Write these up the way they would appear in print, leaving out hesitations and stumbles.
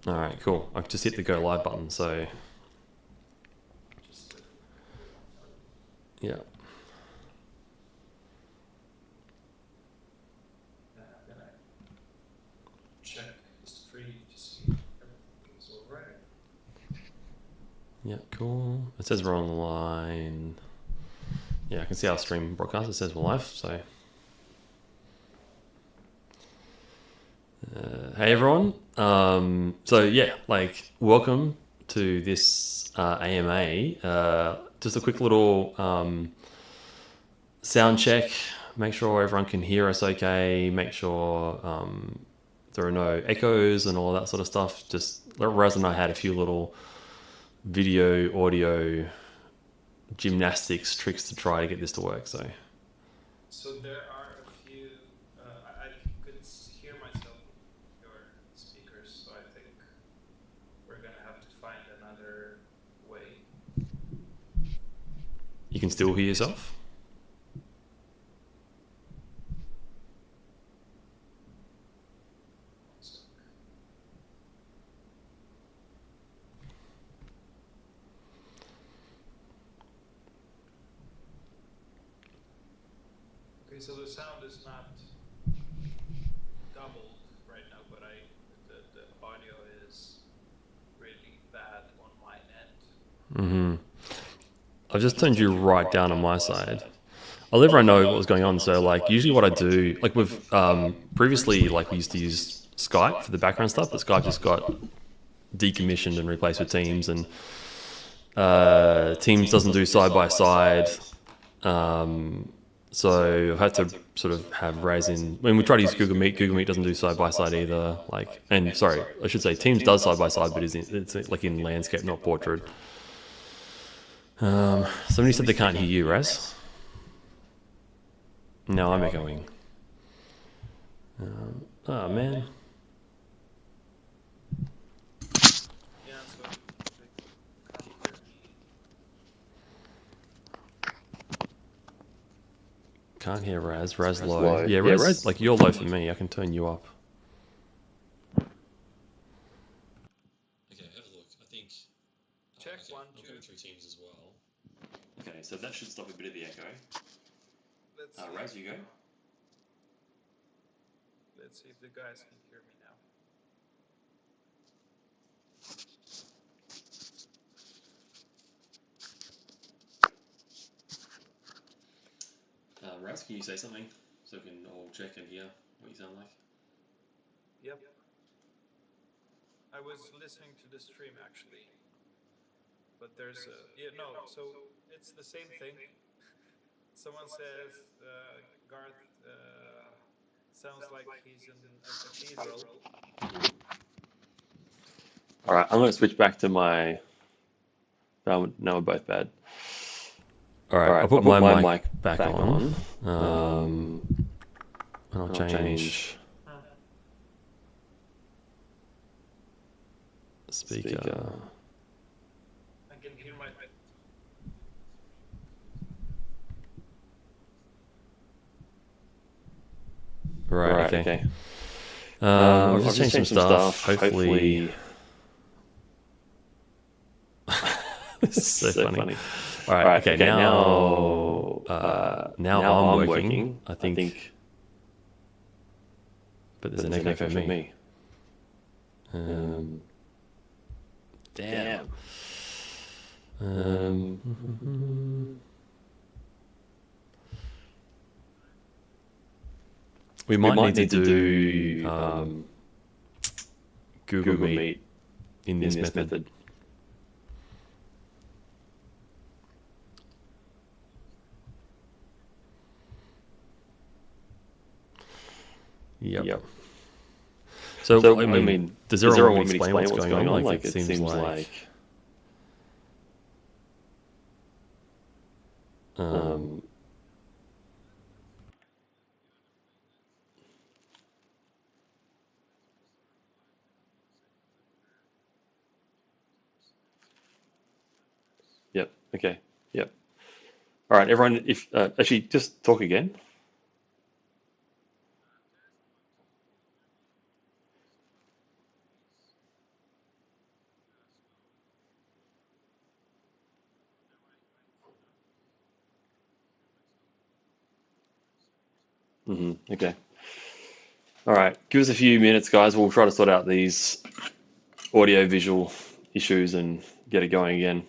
All right, cool. I've just hit the go live button, so yeah. Then I check history to see if everything is all right. Yeah, cool. It says we're online. Yeah, I can see our stream broadcast. It says we're live, so. Hey everyone. So yeah, like welcome to this AMA. Just a quick little sound check. Make sure everyone can hear us okay. Make sure there are no echoes and all that sort of stuff. Just Raz and I had a few little video, audio, gymnastics tricks to try to get this to work. So there are a few. I couldn't hear myself with your speakers, so I think we're gonna have to find another way. you can still hear yourself. Okay, so the sound is not doubled right now, but the audio is really bad on my end. I've just turned you right down on my side. I'll let everyone know what was going on. So like usually what I do, like with previously, like we used to use Skype for the background stuff, but Skype just got decommissioned and replaced with Teams, and Teams doesn't do side by side. So I've had to sort of have Raz in. When we try to use Google Meet doesn't do side by side either. Like, and sorry, I should say Teams does side by side, but it's like in landscape, not portrait. Somebody said they can't hear you, Raz. No, I'm echoing. Oh man. Yeah, so they can't hear me. Can't hear Raz. Raz low. Yeah, Raz, like you're low for me. I can turn you up. Okay, have a look. I think. Check Okay, 1, I'm 2. going through Teams as well. Okay, so that should stop a bit of the echo. Let's see. Raz, you go. Let's see if the guys can hear me now. Raz, can you say something so we can all check and hear what you sound like? Yep. I was listening to the stream actually, but there's so it's the same thing. Someone says Garth sounds like he's in a cathedral. All right, I'm going to switch back to my. No, we're both bad. All right, I'll put my mic back on. And I'll change speaker. I can hear my. Right, okay. I've just changed some stuff. Hopefully. This is so funny. All right, okay, now I'm working, I think. But there's an echo for me. Damn. We might need to do Google Meet in this method. Yep. So I mean, does everyone want me to explain what's going on? Like, it seems like Yep. Okay. Yep. All right, everyone. If actually, just talk again. Okay. All right. Give us a few minutes, guys. We'll try to sort out these audio visual issues and get it going again.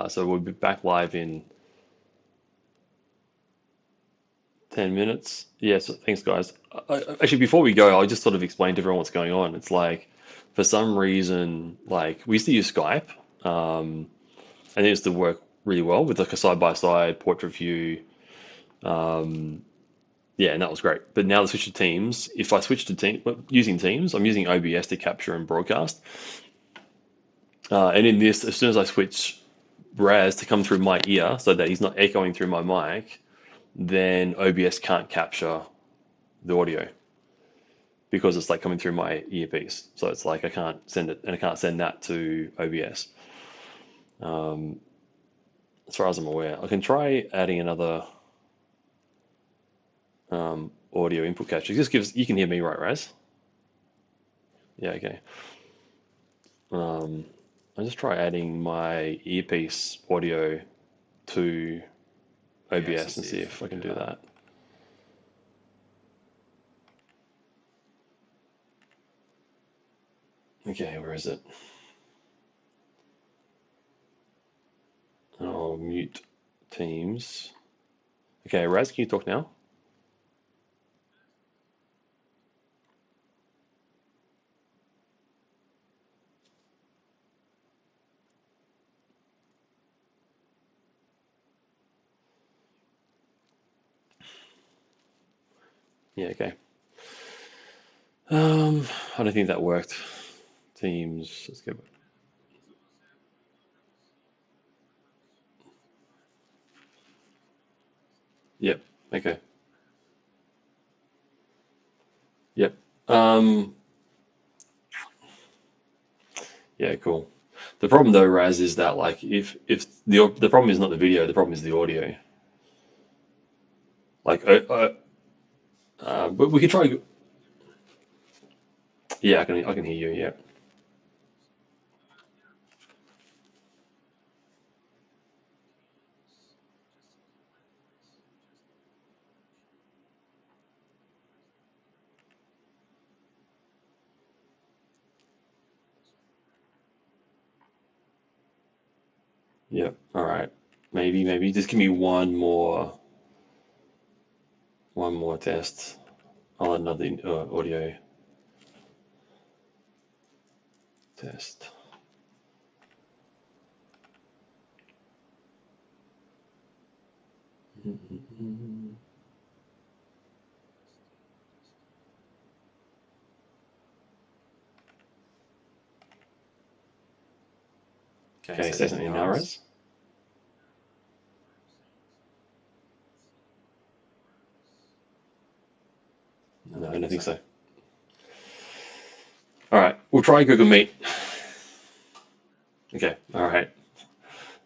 So we'll be back live in 10 minutes. Yes, thanks, guys. Actually, before we go, I'll just sort of explain to everyone what's going on. It's like, for some reason, like we used to use Skype, and it used to work really well with like a side-by-side portrait view. Um, yeah, and that was great. But now the switch to Teams, if I switch to using Teams, I'm using OBS to capture and broadcast. And in this, as soon as I switch Raz to come through my ear so that he's not echoing through my mic, then OBS can't capture the audio because it's like coming through my earpiece. So it's like I can't send it, and I can't send that to OBS. Um, as far as I'm aware, I can try adding another audio input capture. Just gives you can hear me, right, Raz? Yeah, okay. Um, I'll just try adding my earpiece audio to Yes, to OBS and see see if you if I can can do do that. that. Okay, where is it? I'll mute Teams. Okay, Raz, can you talk now? Yeah, okay. I don't think that worked. Teams, let's go. Yep, okay. Yep. Um, yeah, cool. The problem though, Raz, is that like if the problem is not the video, the problem is the audio. Like, but we could try. Yeah, I can hear you. Yeah. Yep. All right. Maybe just give me one more test. I'll add another audio test. Can you Okay, say say something something now, now, Raz? Raz. No, No, I I don't don't think think so. so. All right, we'll try Google Meet. Okay. All right.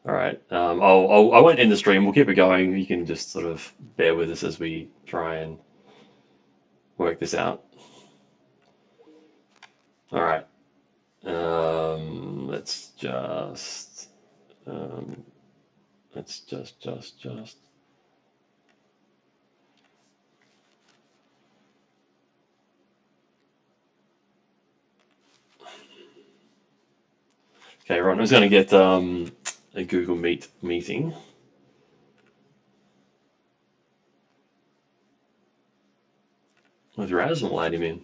All right. I won't end the stream. We'll keep it going. You can just sort of bear with us as we try and work this out. All right. Let's just um, let's just. Okay, right. I'm just going to get a Google Meet meeting with Raz, and we'll add him in.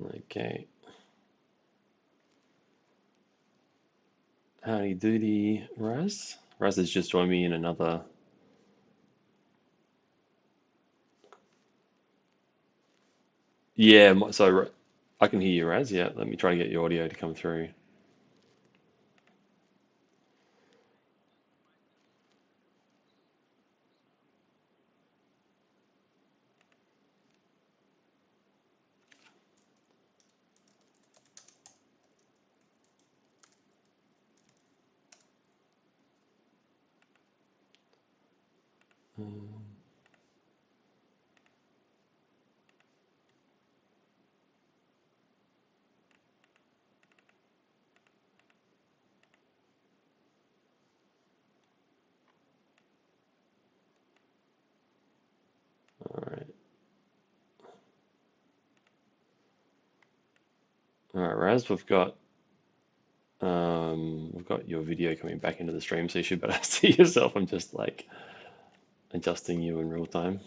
Okay. Howdy doody, Raz. Raz has just joined me in another Yeah, so I can hear you, Raz. Yeah, let me try to get your audio to come through. Um, all right, all right, Raz, we've got your video coming back into the stream, so you should better see yourself. I'm just like adjusting you in real time.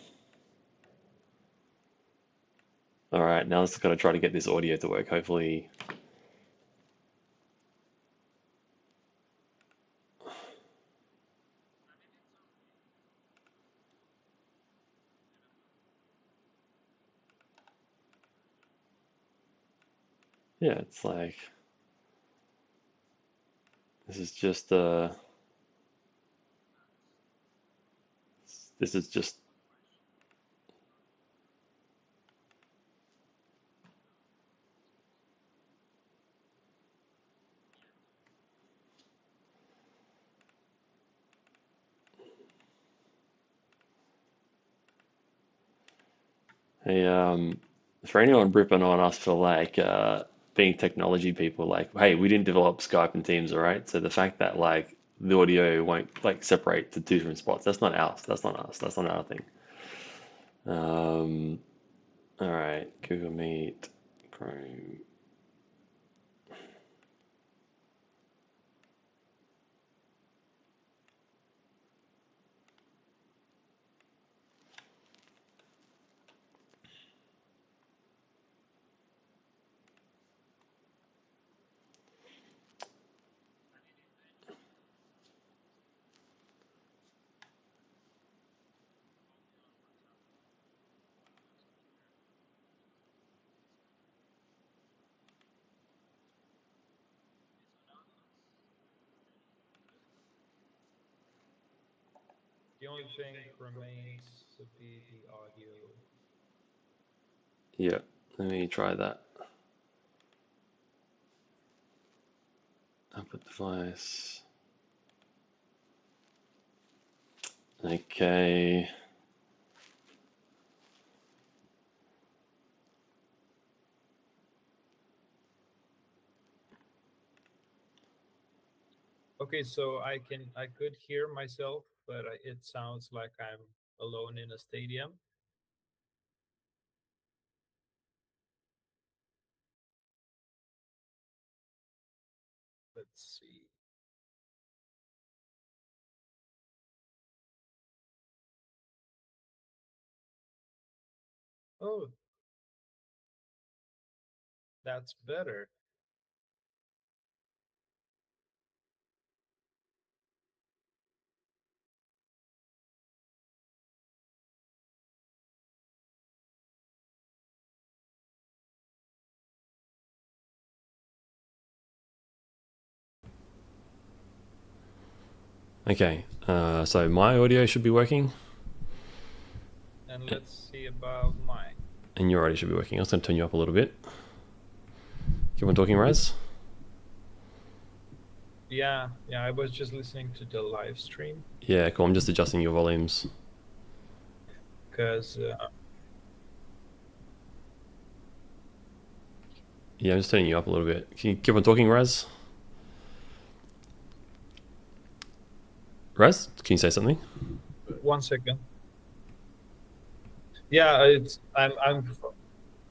All right, now let's gotta try to get this audio to work. Hopefully, yeah, it's like this is just this is just a for anyone ripping on us for like being technology people, like, hey, we didn't develop Skype and Teams, all right? So the fact that like the audio won't like separate to two different spots, that's not ours. That's not us. That's not our thing. Um, all right, Google Meet, Chrome. The only thing remains would be the audio. Yeah, let me try that. Output device. Okay. Okay, so I could hear myself, but it sounds like I'm alone in a stadium. Let's see. Oh, that's better. Okay, so my audio should be working, And let's see about mine. and your audio should be working. I was going to turn you up a little bit. Keep on talking, Raz. Yeah, I was just listening to the live stream Yeah, cool. I'm just adjusting your volumes. because Yeah, I'm just turning you up a little bit. Can you keep on talking, Raz? Raz, can you say something? 1 second. Yeah, it's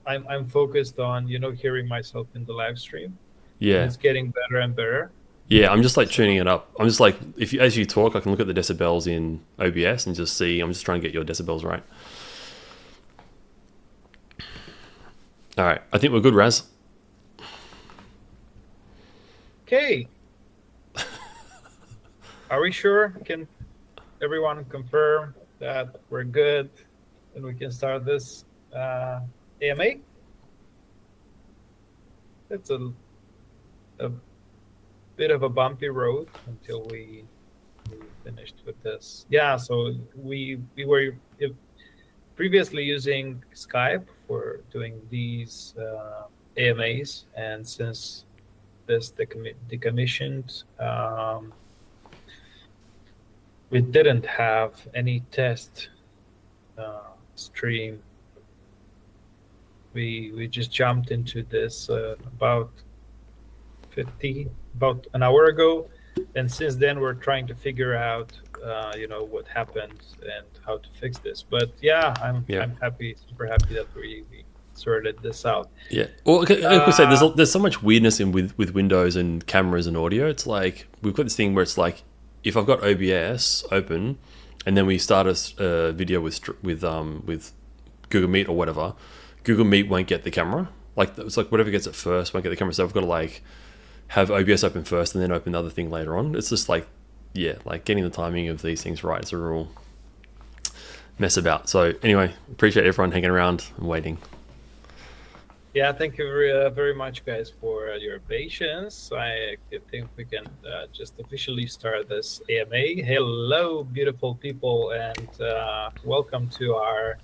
I'm focused on hearing myself in the live stream, and Yeah. it's getting better and better. Yeah, I'm just like So tuning it up. I'm just like, if you, as you talk, I can look at the decibels in OBS and just see. I'm just trying to get your decibels right. All right, I think we're good, Raz. okay, are we sure? Can everyone confirm that we're good and we can start this AMA? it's a bit of a bumpy road until we finished with this. Yeah, so we were previously using Skype for doing these AMAs, and since this decommissioned, we didn't have any test stream. We just jumped into this about an hour ago, and since then we're trying to figure out what happened and how to fix this. But yeah, I'm happy, super happy that we sorted this out. Yeah. Well, like I say, there's so much weirdness in with Windows and cameras and audio. It's like we've got this thing where it's like if I've got OBS open, and then we start a video with Google Meet or whatever, Google Meet won't get the camera. Like it's like whatever gets it first won't get the camera. So I've got to like have OBS open first and then open the other thing later on. It's just like, yeah, like getting the timing of these things right is a real mess about. So anyway, appreciate everyone hanging around and waiting. Yeah, thank you very much, guys, for your patience. I think we can just officially start this AMA. Hello, beautiful people, and welcome to our,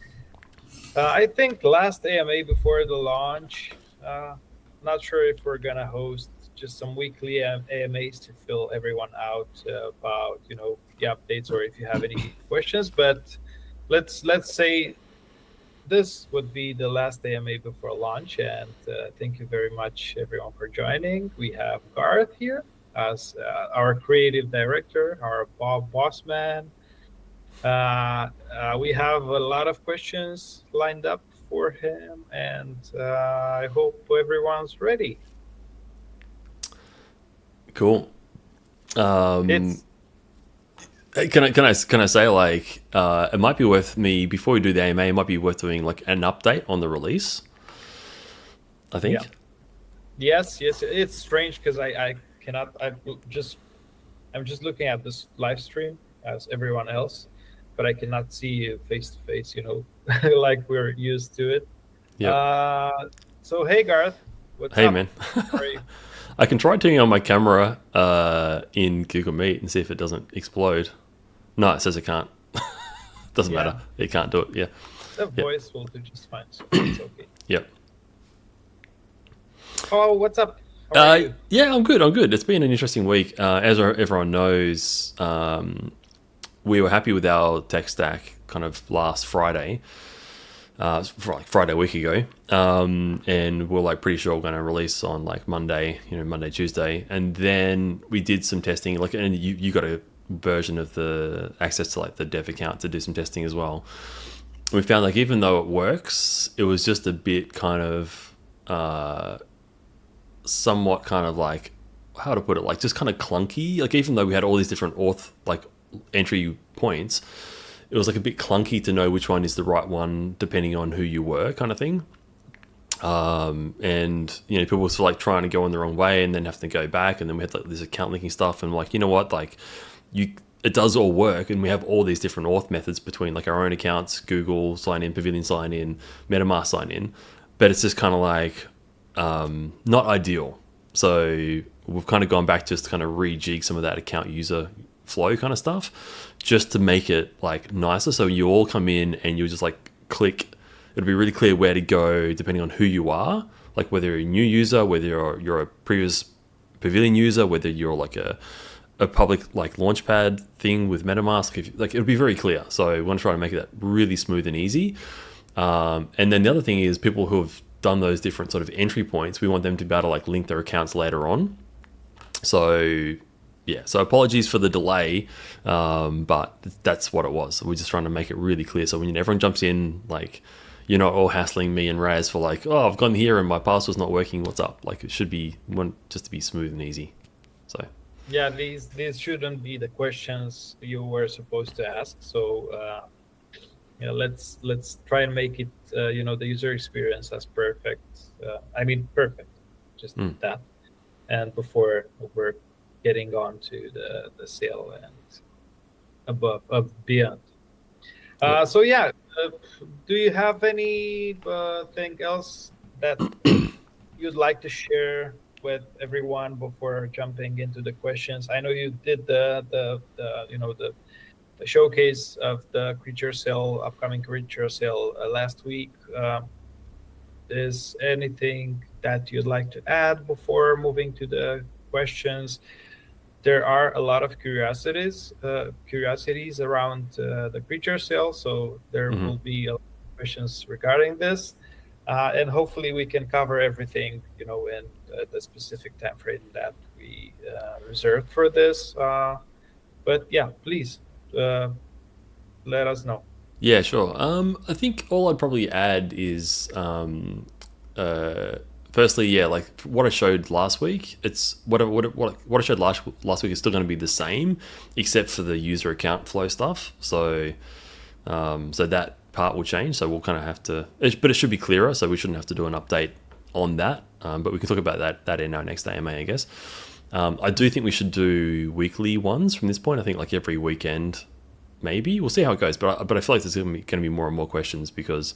I think, last AMA before the launch. Not sure if we're going to host just some weekly AMAs to fill everyone out about the updates, or if you have any questions. But let's say this would be the last AMA before launch, and thank you very much, everyone, for joining. We have Garth here as our creative director, our boss man. We have a lot of questions lined up for him, and I hope everyone's ready. Cool. Can I say, like, it might be worth me, before we do the AMA, it might be worth doing like an update on the release, I think. Yeah. Yes, it's strange because I'm just looking at this live stream as everyone else, but I cannot see you face to face, like we're used to it. Yeah. So hey, Garth, what's up? Hey, man. I can try turning on my camera in Google Meet and see if it doesn't explode. No, it says it can't. Doesn't matter. It can't do it. Yeah. The voice will do just fine, so it's okay. Yep. Oh, what's up? How are you? Yeah, I'm good. It's been an interesting week. As everyone knows, we were happy with our tech stack kind of last Friday. Friday a week ago, and we're like pretty sure we're going to release on like Monday, Tuesday, and then we did some testing. Like, and you got a version of the access to like the dev account to do some testing as well. We found like even though it works, it was just a bit kind of somewhat kind of like, how to put it, like just kind of clunky. Like even though we had all these different auth like entry points, it was like a bit clunky to know which one is the right one depending on who you were, kind of thing. And people were like trying to go in the wrong way and then have to go back, and then we had like this account linking stuff, and like, you know what, like it does all work, and we have all these different auth methods between like our own accounts, Google sign in, Pavilion sign in, MetaMask sign in, but it's just kind of like not ideal. So we've kind of gone back just to kind of rejig some of that account user flow kind of stuff just to make it like nicer. So you all come in and you just like click. It'll be really clear where to go depending on who you are, like whether you're a new user, whether you're a previous Pavilion user, whether you're like a public like launchpad thing with MetaMask. Like it'll be very clear. So we want to try to make that really smooth and easy. And then the other thing is people who have done those different sort of entry points, we want them to be able to like link their accounts later on. So yeah, so apologies for the delay, but that's what it was. We're just trying to make it really clear. So when everyone jumps in, like, you're not all hassling me and Raz for like, oh, I've gone here and my password's not working. What's up? Like, it should be just to be smooth and easy. So yeah, these shouldn't be the questions you were supposed to ask. So let's try and make it the user experience as perfect. Perfect, just that. And before we're getting on to the sale and beyond. So yeah, do you have anything else that you'd like to share with everyone before jumping into the questions? I know you did the showcase of the creature sale, upcoming creature sale last week. Is anything that you'd like to add before moving to the questions? There are a lot of curiosities around the creature sale, so there Hmm. will be a lot of questions regarding this, and hopefully we can cover everything, in the specific time frame that we reserved for this. But yeah, please uh, let us know. Yeah, sure. I think all I'd probably add is, uh, firstly, yeah, like what I showed last week. It's what I showed last week is still going to be the same, except for the user account flow stuff. So that part will change. So we'll kind of have to, but it should be clearer. So we shouldn't have to do an update on that. But we can talk about that in our next AMA, I guess. I do think we should do weekly ones from this point. I think like every weekend, maybe we'll see how it goes. But I feel like there's going to be more and more questions because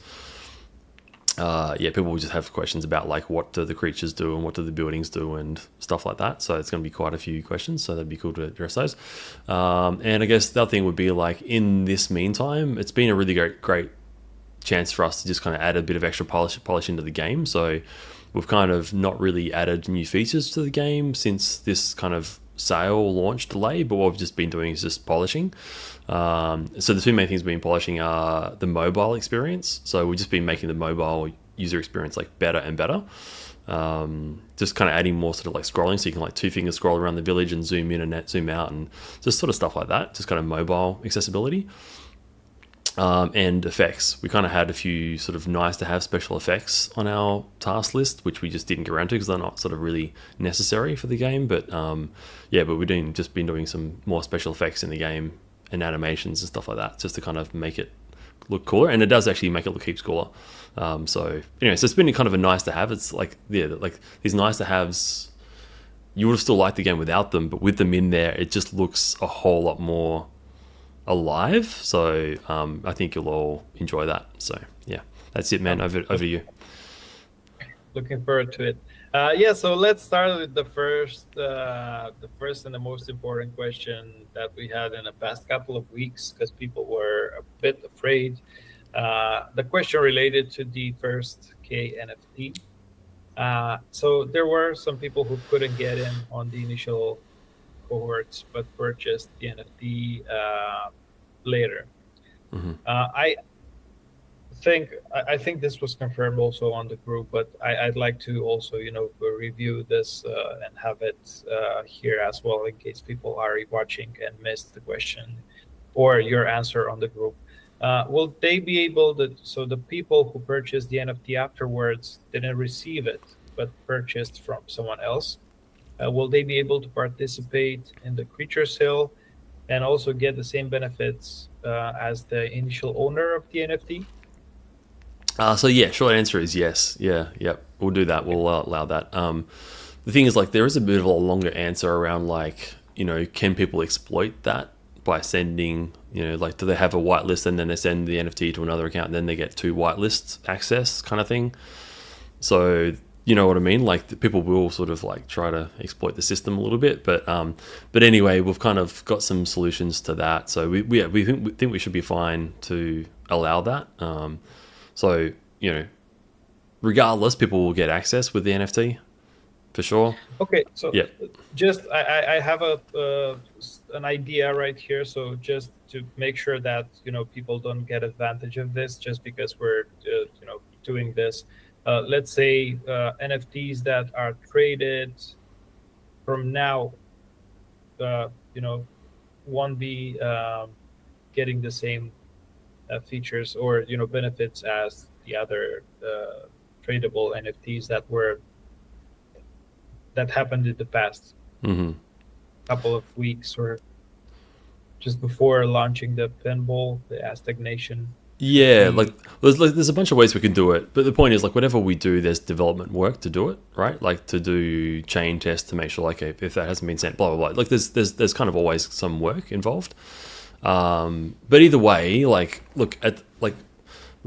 yeah, people will just have questions about like what do the creatures do and what do the buildings do and stuff like that. So it's going to be quite a few questions. So that'd be cool to address those. And I guess the other thing would be like in this meantime, it's been a really great chance for us to just kind of add a bit of extra polish into the game. So we've kind of not really added new features to the game since this kind of sale launch delay, but what we've just been doing is just polishing. So the two main things we've been polishing are the mobile experience. So we've just been making the mobile user experience like better and better. Just kind of adding more sort of like scrolling, so you can like two finger scroll around the village and zoom in and zoom out and just sort of stuff like that. Just kind of mobile accessibility. And effects. We kind of had a few sort of nice to have special effects on our task list, which we just didn't get around to because they're not sort of really necessary for the game. But yeah, but we've been doing some more special effects in the game and animations and stuff like that, just to kind of make it look cooler. And it does actually make it look heaps cooler. So anyway, so it's been kind of a nice to have. It's like, yeah, like these nice to haves. You would have still liked the game without them, but with them in there, it just looks a whole lot more alive. So I think you'll all enjoy that. So yeah, that's it, man. Over to you. Looking forward to it. Yeah, so let's start with the first and the most important question that we had in the past couple of weeks because people were a bit afraid. The question related to the first K NFT. So there were some people who couldn't get in on the initial cohorts but purchased the NFT later. Mm-hmm. I think this was confirmed also on the group, but I'd like to also review this and have it here as well in case people are watching and missed the question or your answer on the group. Will they be able to? So the people who purchased the NFT afterwards didn't receive it, but purchased from someone else. Will they be able to participate in the creature sale and also get the same benefits as the initial owner of the NFT? So yeah, short answer is yes. Yeah, yep. We'll do that. We'll allow that. The thing is, like, there is a bit of a longer answer around, like, can people exploit that by sending, like, do they have a whitelist and then they send the NFT to another account and then they get two whitelist access kind of thing? So you know what I mean? Like, the people will sort of like try to exploit the system a little bit, but anyway, we've kind of got some solutions to that. So we think we should be fine to allow that. So, regardless, people will get access with the NFT for sure. Okay, so Yeah. just I have an idea right here. So just to make sure that people don't get advantage of this, just because we're doing this. Let's say NFTs that are traded from now, won't be getting the same features or benefits as the other tradable NFTs that happened in the past Mm-hmm. couple of weeks or just before launching the pinball, the Aztec Nation. Yeah, like there's a bunch of ways we can do it, but the point is, like, whatever we do, there's development work to do it, right? Like, to do chain tests to make sure, like, if that hasn't been sent, blah blah blah. Like, there's kind of always some work involved. But either way, like, look at, like,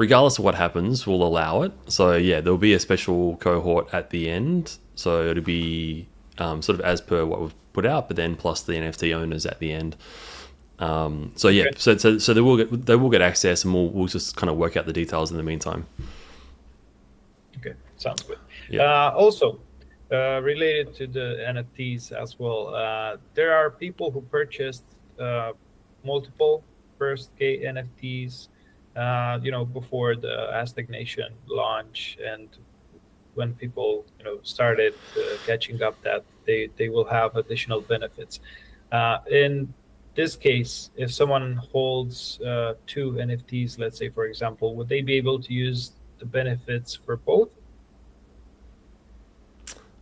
regardless of what happens, we'll allow it. So yeah, there'll be a special cohort at the end. So it'll be sort of as per what we've put out, but then plus the NFT owners at the end. So yeah, Okay. so they will get access, and we'll just kind of work out the details in the meantime. Okay, sounds good. Yeah. Also, related to the NFTs as well, there are people who purchased multiple first K NFTs, before the Aztec Nation launch, and when people started catching up, that they will have additional benefits. In this case, if someone holds two NFTs, let's say for example, would they be able to use the benefits for both?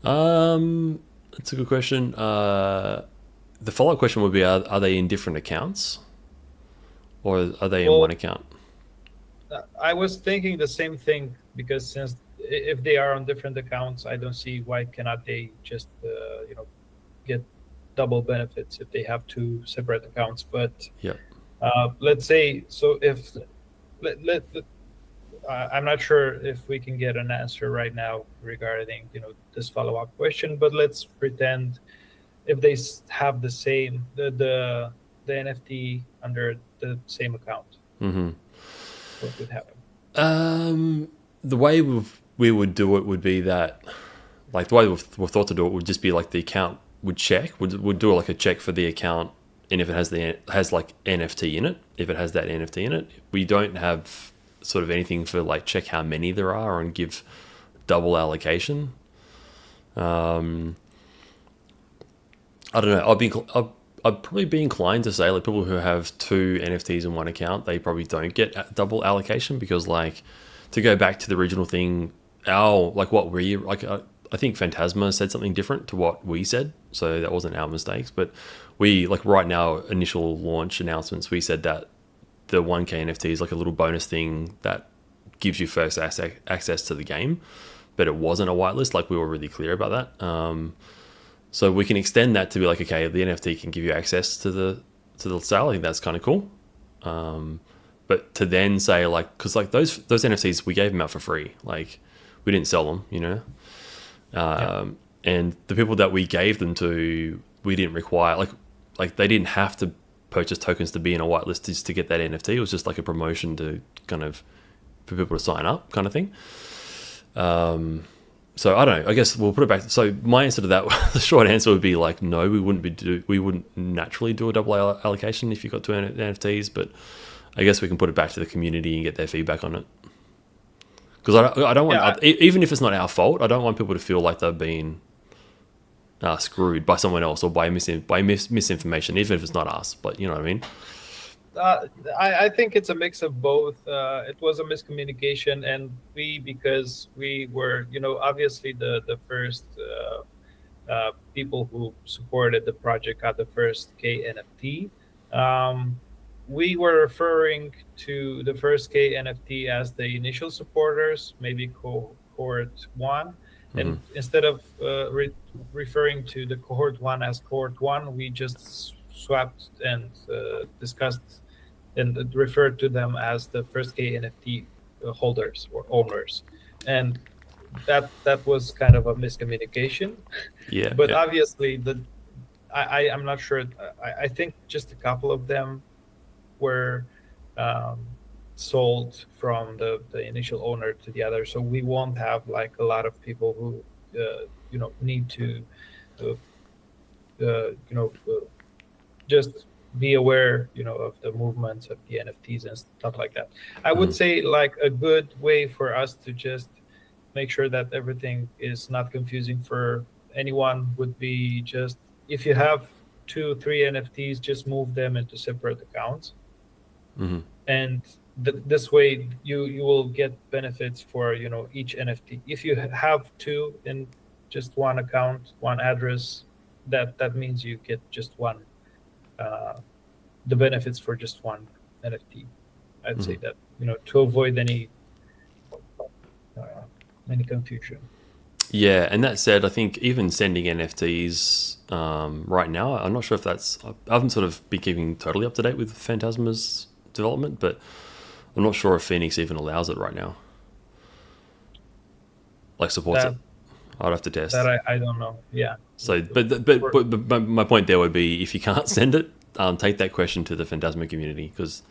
That's a good question. The follow-up question would be: Are they in different accounts, or are they in Well, one account? I was thinking the same thing, because since if they are on different accounts, I don't see why cannot they just get double benefits if they have two separate accounts. But Yeah. let's say, so if I'm not sure if we can get an answer right now regarding this follow-up question, but let's pretend if they have the same the NFT under the same account, Mm-hmm. what would happen? The way we would do it would be that, like the way we've thought to do it would just be like the account would check, would do like a check for the account, and if it has like NFT in it, if it has that NFT in it, we don't have sort of anything for like check how many there are and give double allocation. I don't know. I'd probably be inclined to say like people who have two NFTs in one account, they probably don't get double allocation, because like, to go back to the original thing, I think Phantasma said something different to what we said, so that wasn't our mistakes. But we, like, right now, initial launch announcements, we said that the 1K NFT is like a little bonus thing that gives you first access to the game, but it wasn't a whitelist. Like, we were really clear about that. So we can extend that to be like, okay, the NFT can give you access to the sale. I think that's kind of cool. But to then say like, because like those NFTs, we gave them out for free. Like, we didn't sell them, and the people that we gave them to, we didn't require like they didn't have to purchase tokens to be in a whitelist just to get that NFT. It was just like a promotion to kind of for people to sign up, kind of thing. So I don't know. I guess we'll put it back. So my answer to that, the short answer would be like, no, we wouldn't naturally do a double allocation if you got two NFTs. But I guess we can put it back to the community and get their feedback on it. Because I don't want, even if it's not our fault, I don't want people to feel like they've been screwed by someone else or by misinformation, even if it's not us. But you know what I mean? I think it's a mix of both. It was a miscommunication, and because we were, obviously the first people who supported the project got the first K NFT. We were referring to the first K NFT as the initial supporters, maybe cohort one. And instead of referring to the cohort one as cohort one, we just swapped and discussed and referred to them as the first K NFT holders or owners. And that was kind of a miscommunication. Yeah. But obviously, I'm not sure. I think just a couple of them were sold from the initial owner to the other, so we won't have like a lot of people who need to just be aware of the movements of the NFTs and stuff like that. I would say like a good way for us to just make sure that everything is not confusing for anyone would be just, if you have 2-3 NFTs, just move them into separate accounts. And this way you will get benefits for each NFT. If you have two in just one account, one address, that means you get just one, the benefits for just one NFT. I'd say that to avoid any confusion. Yeah, and that said, I think even sending NFTs right now, I'm not sure if I haven't sort of been keeping totally up to date with Phantasma's development, but I'm not sure if Phoenix even allows it right now. Like supports it. I'd have to test. That I don't know. Yeah. So, but my point there would be, if you can't send it, take that question to the Phantasma community, because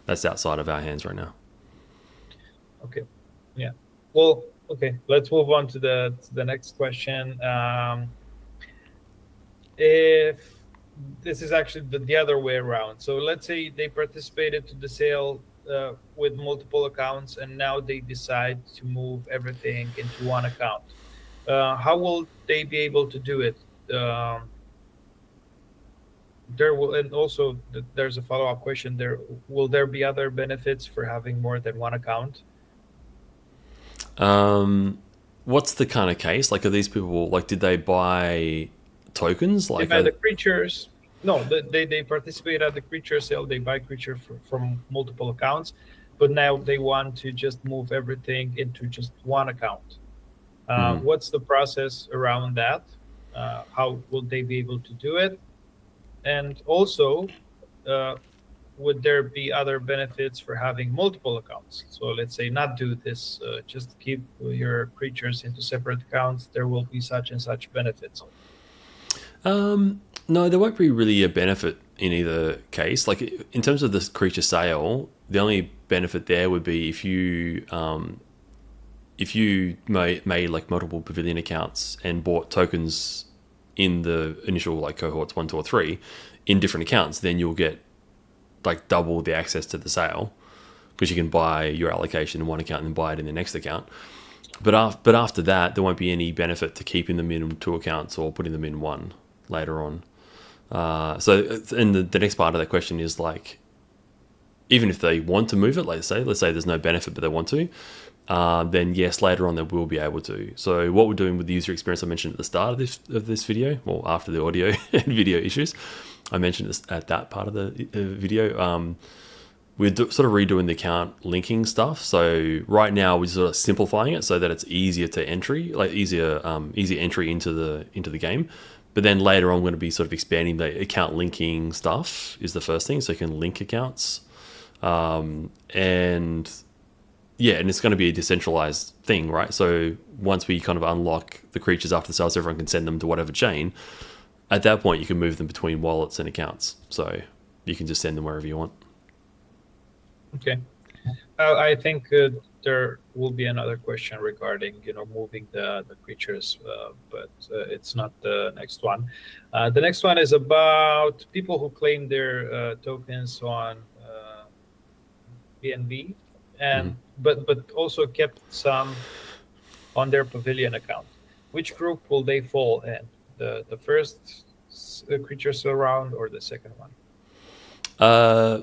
that's outside of our hands right now. Okay. Yeah. Well, okay. Let's move on to the next question. If this is actually the other way around. So let's say they participated to the sale with multiple accounts, and now they decide to move everything into one account. How will they be able to do it? And also there's a follow-up question. Will there be other benefits for having more than one account? What's the kind of case? Like, are these people, like, did they buy tokens? Like, They buy the creatures. No, they participate at the creature sale. They buy creature from multiple accounts, but now they want to just move everything into just one account. What's the process around that? How will they be able to do it? And also, would there be other benefits for having multiple accounts? So let's say not do this, just keep your creatures into separate accounts. There will be such and such benefits. No, there won't be really a benefit in either case. Like, in terms of this creature sale, the only benefit there would be if you made like multiple pavilion accounts and bought tokens in the initial like cohorts 1, 2, or 3 in different accounts, then you'll get like double the access to the sale, because you can buy your allocation in one account and then buy it in the next account. But after that, there won't be any benefit to keeping them in 2 accounts or putting them in one later on. So, and the next part of that question is, like, even if they want to move it, let's say there's no benefit but they want to, then yes, later on they will be able to. So what we're doing with the user experience, I mentioned at the start of this video, or after the audio and video issues, I mentioned this at that part of the video. We're sort of redoing the account linking stuff. So right now we're sort of simplifying it so that it's easier to entry, like easier entry into the game. But then later on, we're going to be sort of expanding the account linking stuff is the first thing, so you can link accounts. And it's going to be a decentralized thing, right? So once we kind of unlock the creatures after the sale, so everyone can send them to whatever chain, at that point you can move them between wallets and accounts. So you can just send them wherever you want. Okay. I think there will be another question regarding, moving the creatures, but it's not the next one. The next one is about people who claim their tokens on BNB, and but also kept some on their Pavilion account. Which group will they fall in? The first creatures around or the second one?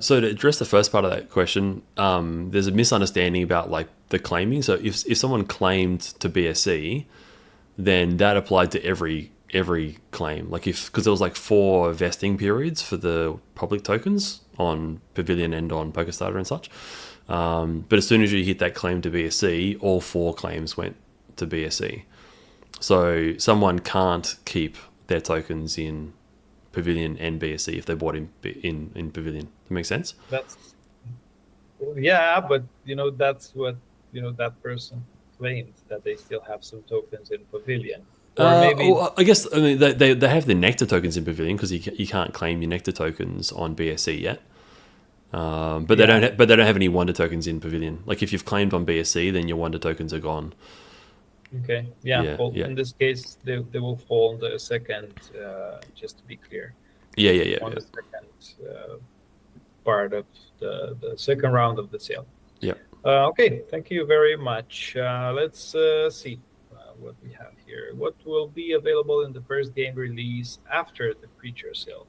So to address the first part of that question, there's a misunderstanding about like the claiming. So if someone claimed to BSC, then that applied to every claim. Like because there was like 4 vesting periods for the public tokens on Pavilion and on PokerStarter and such. But as soon as you hit that claim to BSC, all 4 claims went to BSC. So someone can't keep their tokens in Pavilion and BSC if they bought in Pavilion. That makes sense? But that's what that person claims, that they still have some tokens in Pavilion. Or maybe I guess they have the Nectar tokens in Pavilion, because you can't claim your Nectar tokens on BSC yet. But they don't have any Wonder tokens in Pavilion. Like if you've claimed on BSC, then your Wonder tokens are gone. Okay. In this case, they will fall on the second. Just to be clear. On the second part of the second round of the sale. Yeah. Okay. Thank you very much. Let's see what we have here. What will be available in the first game release after the creature sale?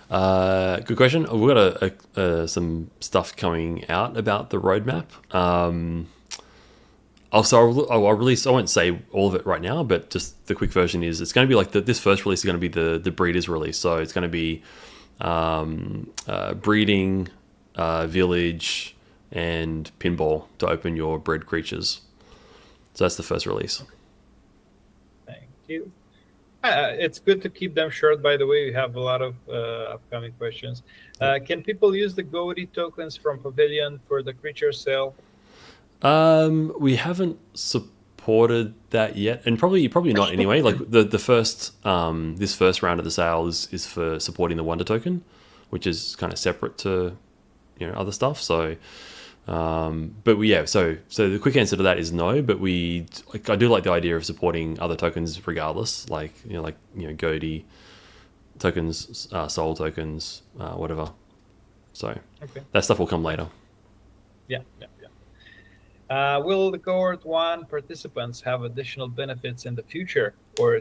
Good question. We've got some stuff coming out about the roadmap. I'll release. I won't say all of it right now, but just the quick version is it's going to be like this first release is going to be the breeders release. So it's going to be breeding, village, and pinball to open your bred creatures. So that's the first release. Thank you. It's good to keep them short. By the way, we have a lot of upcoming questions. Can people use the Goaty tokens from Pavilion for the creature sale? We haven't supported that yet, and probably not anyway. Like the first this first round of the sale is for supporting the Wonder token, which is kind of separate to other stuff. So, but so the quick answer to that is no. But I do like the idea of supporting other tokens regardless, like Goaty tokens, Soul tokens, whatever. So that stuff will come later. Yeah. Will the cohort 1 participants have additional benefits in the future, or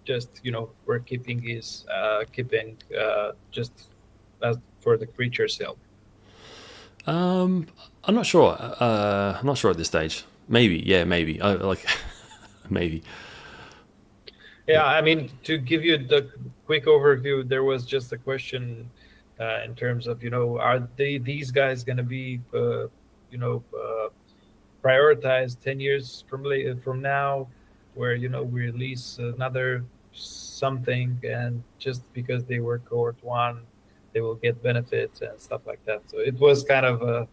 just we're keeping just as for the creature sale? I'm not sure. I'm not sure at this stage. Maybe, maybe. Maybe. Yeah, I mean, to give you the quick overview, there was just a question in terms of are these guys going to be prioritized 10 years from now, where we release another something, and just because they were cohort 1 they will get benefits and stuff like that. So it was kind of a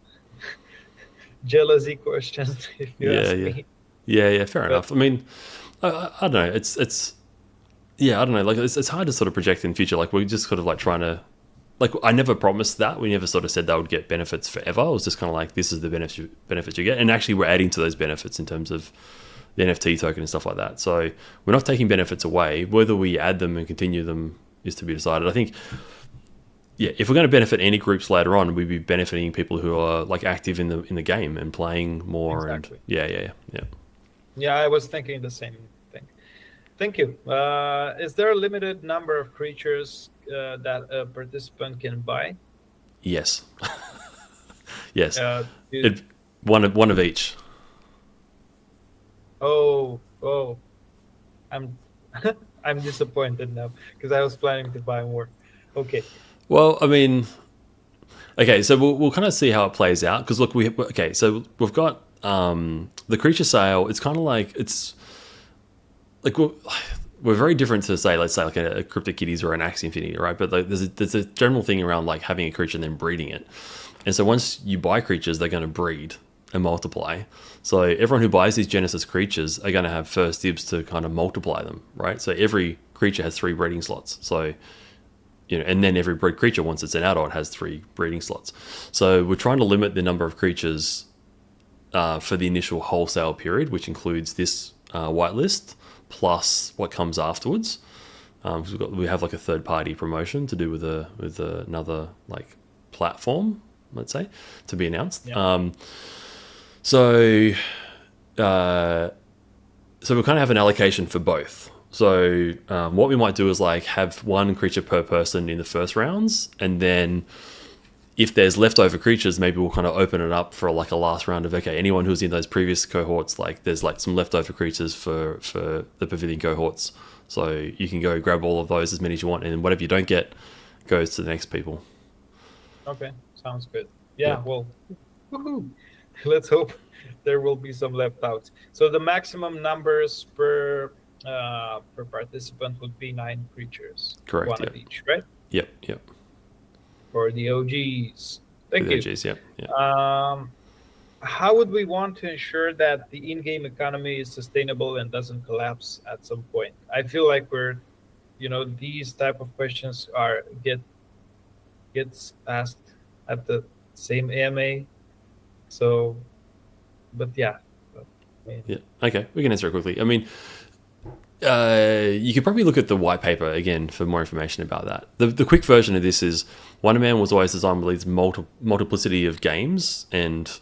jealousy question, if you ask me. Yeah, fair enough. I mean, I don't know, it's I don't know, like it's hard to sort of project in the future. Like we're just sort of like trying to, like, I never promised that. We never sort of said they would get benefits forever. It was just kind of like, this is the benefits you get. And actually, we're adding to those benefits in terms of the NFT token and stuff like that. So we're not taking benefits away. Whether we add them and continue them is to be decided. I think, if we're going to benefit any groups later on, we'd be benefiting people who are like active in the game and playing more. Exactly. And Yeah, I was thinking the same thing. Thank you. Is there a limited number of creatures that a participant can buy? Yes. Yes. Dude. One of each. Oh, I'm I'm disappointed now because I was planning to buy more. Okay. Well, I mean, okay, so we'll kind of see how it plays out, because look, so we've got the creature sale. It's kind of like, it's like we're very different to say, let's say like a CryptoKitties or an Axie Infinity, right? But like, there's a general thing around like having a creature and then breeding it. And so once you buy creatures, they're going to breed and multiply. So everyone who buys these Genesis creatures are going to have first dibs to kind of multiply them, right? So every creature has 3 breeding slots. So and then every creature, once it's an adult, has 3 breeding slots. So we're trying to limit the number of creatures for the initial wholesale period, which includes this whitelist plus what comes afterwards. We have like a third-party promotion to do with another like platform, let's say, to be announced. Yeah. So we kind of have an allocation for both. So what we might do is like have 1 creature per person in the first rounds, and then if there's leftover creatures, maybe we'll kind of open it up for like a last round of, okay, anyone who's in those previous cohorts, like there's like some leftover creatures for the Pavilion cohorts. So you can go grab all of those, as many as you want, and whatever you don't get goes to the next people. Okay, sounds good. Yeah. Well, woohoo. Let's hope there will be some left out. So the maximum numbers per participant would be 9 creatures. Correct. 1 of each, right? Yep. For the OGs. Thank you. OGs, yep. How would we want to ensure that the in-game economy is sustainable and doesn't collapse at some point? I feel like we're, these type of questions gets asked at the same AMA. So, but yeah. Yeah. Okay, we can answer it quickly. I mean, you could probably look at the white paper again for more information about that. The quick version of this is Wonderman was always designed with these multiplicity of games and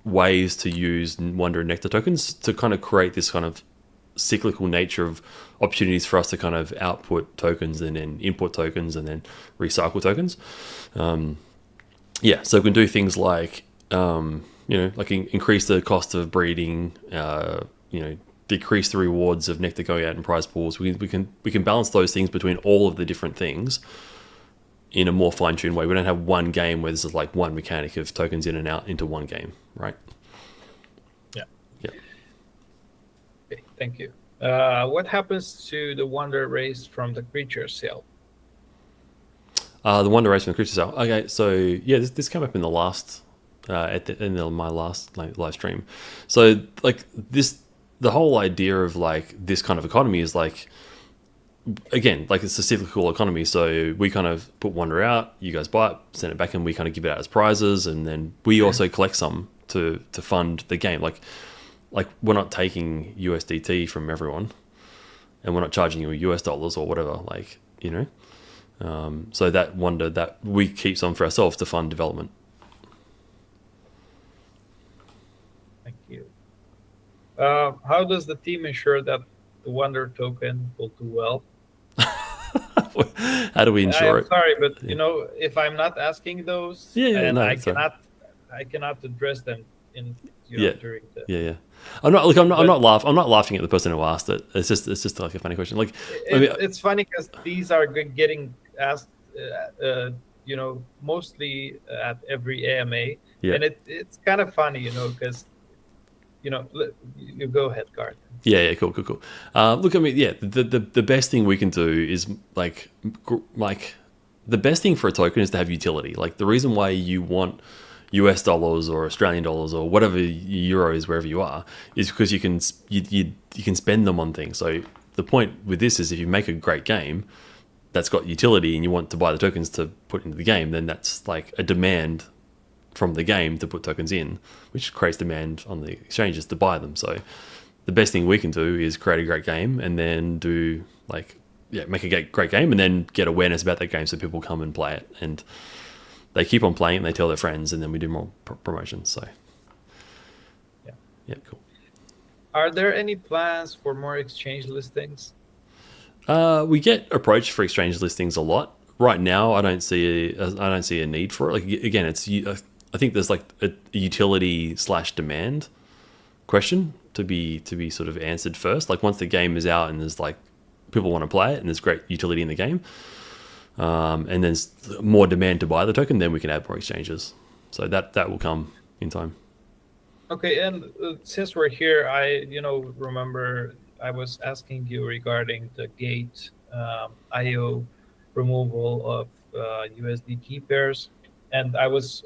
ways to use Wonder and Nectar tokens to kind of create this kind of cyclical nature of opportunities for us to kind of output tokens and then input tokens and then recycle tokens. So we can do things like, like increase the cost of breeding, decrease the rewards of nectar going out in prize pools. We can balance those things between all of the different things in a more fine-tuned way. We don't have one game where this is like one mechanic of tokens in and out into one game, right? Yeah. Yeah. Okay, thank you. What happens to the wonder raised from the creature sale? The Wonder Race from the Creature Cell. Okay, so yeah, this came up in the last my last live stream. So like the whole idea of like this kind of economy is like, again, like it's a cyclical economy. So we kind of put Wonder out, you guys buy it, send it back, and we kind of give it out as prizes, and then we also collect some to fund the game. Like we're not taking USDT from everyone, and we're not charging you US dollars or whatever. Like, you know. So that Wonder that we keep some for ourselves to fund development. Thank you. How does the team ensure that the Wonder token will do well? How do we ensure I'm it? sorry, but if I'm not asking those, and No, I cannot address them in during the. Yeah. I'm not laughing at the person who asked it. It's just like a funny question. Like, it's funny because these are getting asked, mostly at every AMA, and it's kind of funny, because, you go ahead, Garth. Yeah, cool. Look, I mean, yeah, the best thing we can do is like the best thing for a token is to have utility. Like the reason why you want US dollars or Australian dollars or whatever, euros, wherever you are, is because you can spend them on things. So the point with this is if you make a great game that's got utility and you want to buy the tokens to put into the game, then that's like a demand from the game to put tokens in, which creates demand on the exchanges to buy them. So the best thing we can do is create a great game and then make a great game and then get awareness about that game so people come and play it. And they keep on playing it and they tell their friends, and then we do more promotions. So yeah, cool. Are there any plans for more exchange listings? We get approached for exchange listings a lot. Right now, I don't see a need for it. Like again, I think there's like a utility / demand question to be sort of answered first. Like once the game is out and there's like people want to play it and there's great utility in the game, and there's more demand to buy the token, then we can add more exchanges. So that will come in time. Okay, and since we're here, I remember I was asking you regarding the gate IO removal of USDT pairs, and I was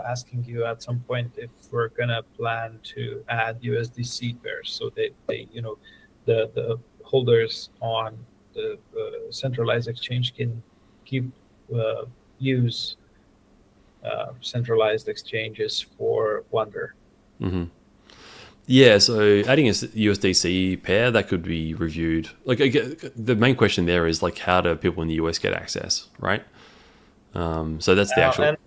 asking you at some point if we're gonna plan to add USDC pairs so they the holders on the centralized exchange can use centralized exchanges for Wonder. Mm-hmm. Yeah, so adding a USDC pair, that could be reviewed. Like the main question there is like, how do people in the US get access, right? So that's the actual. And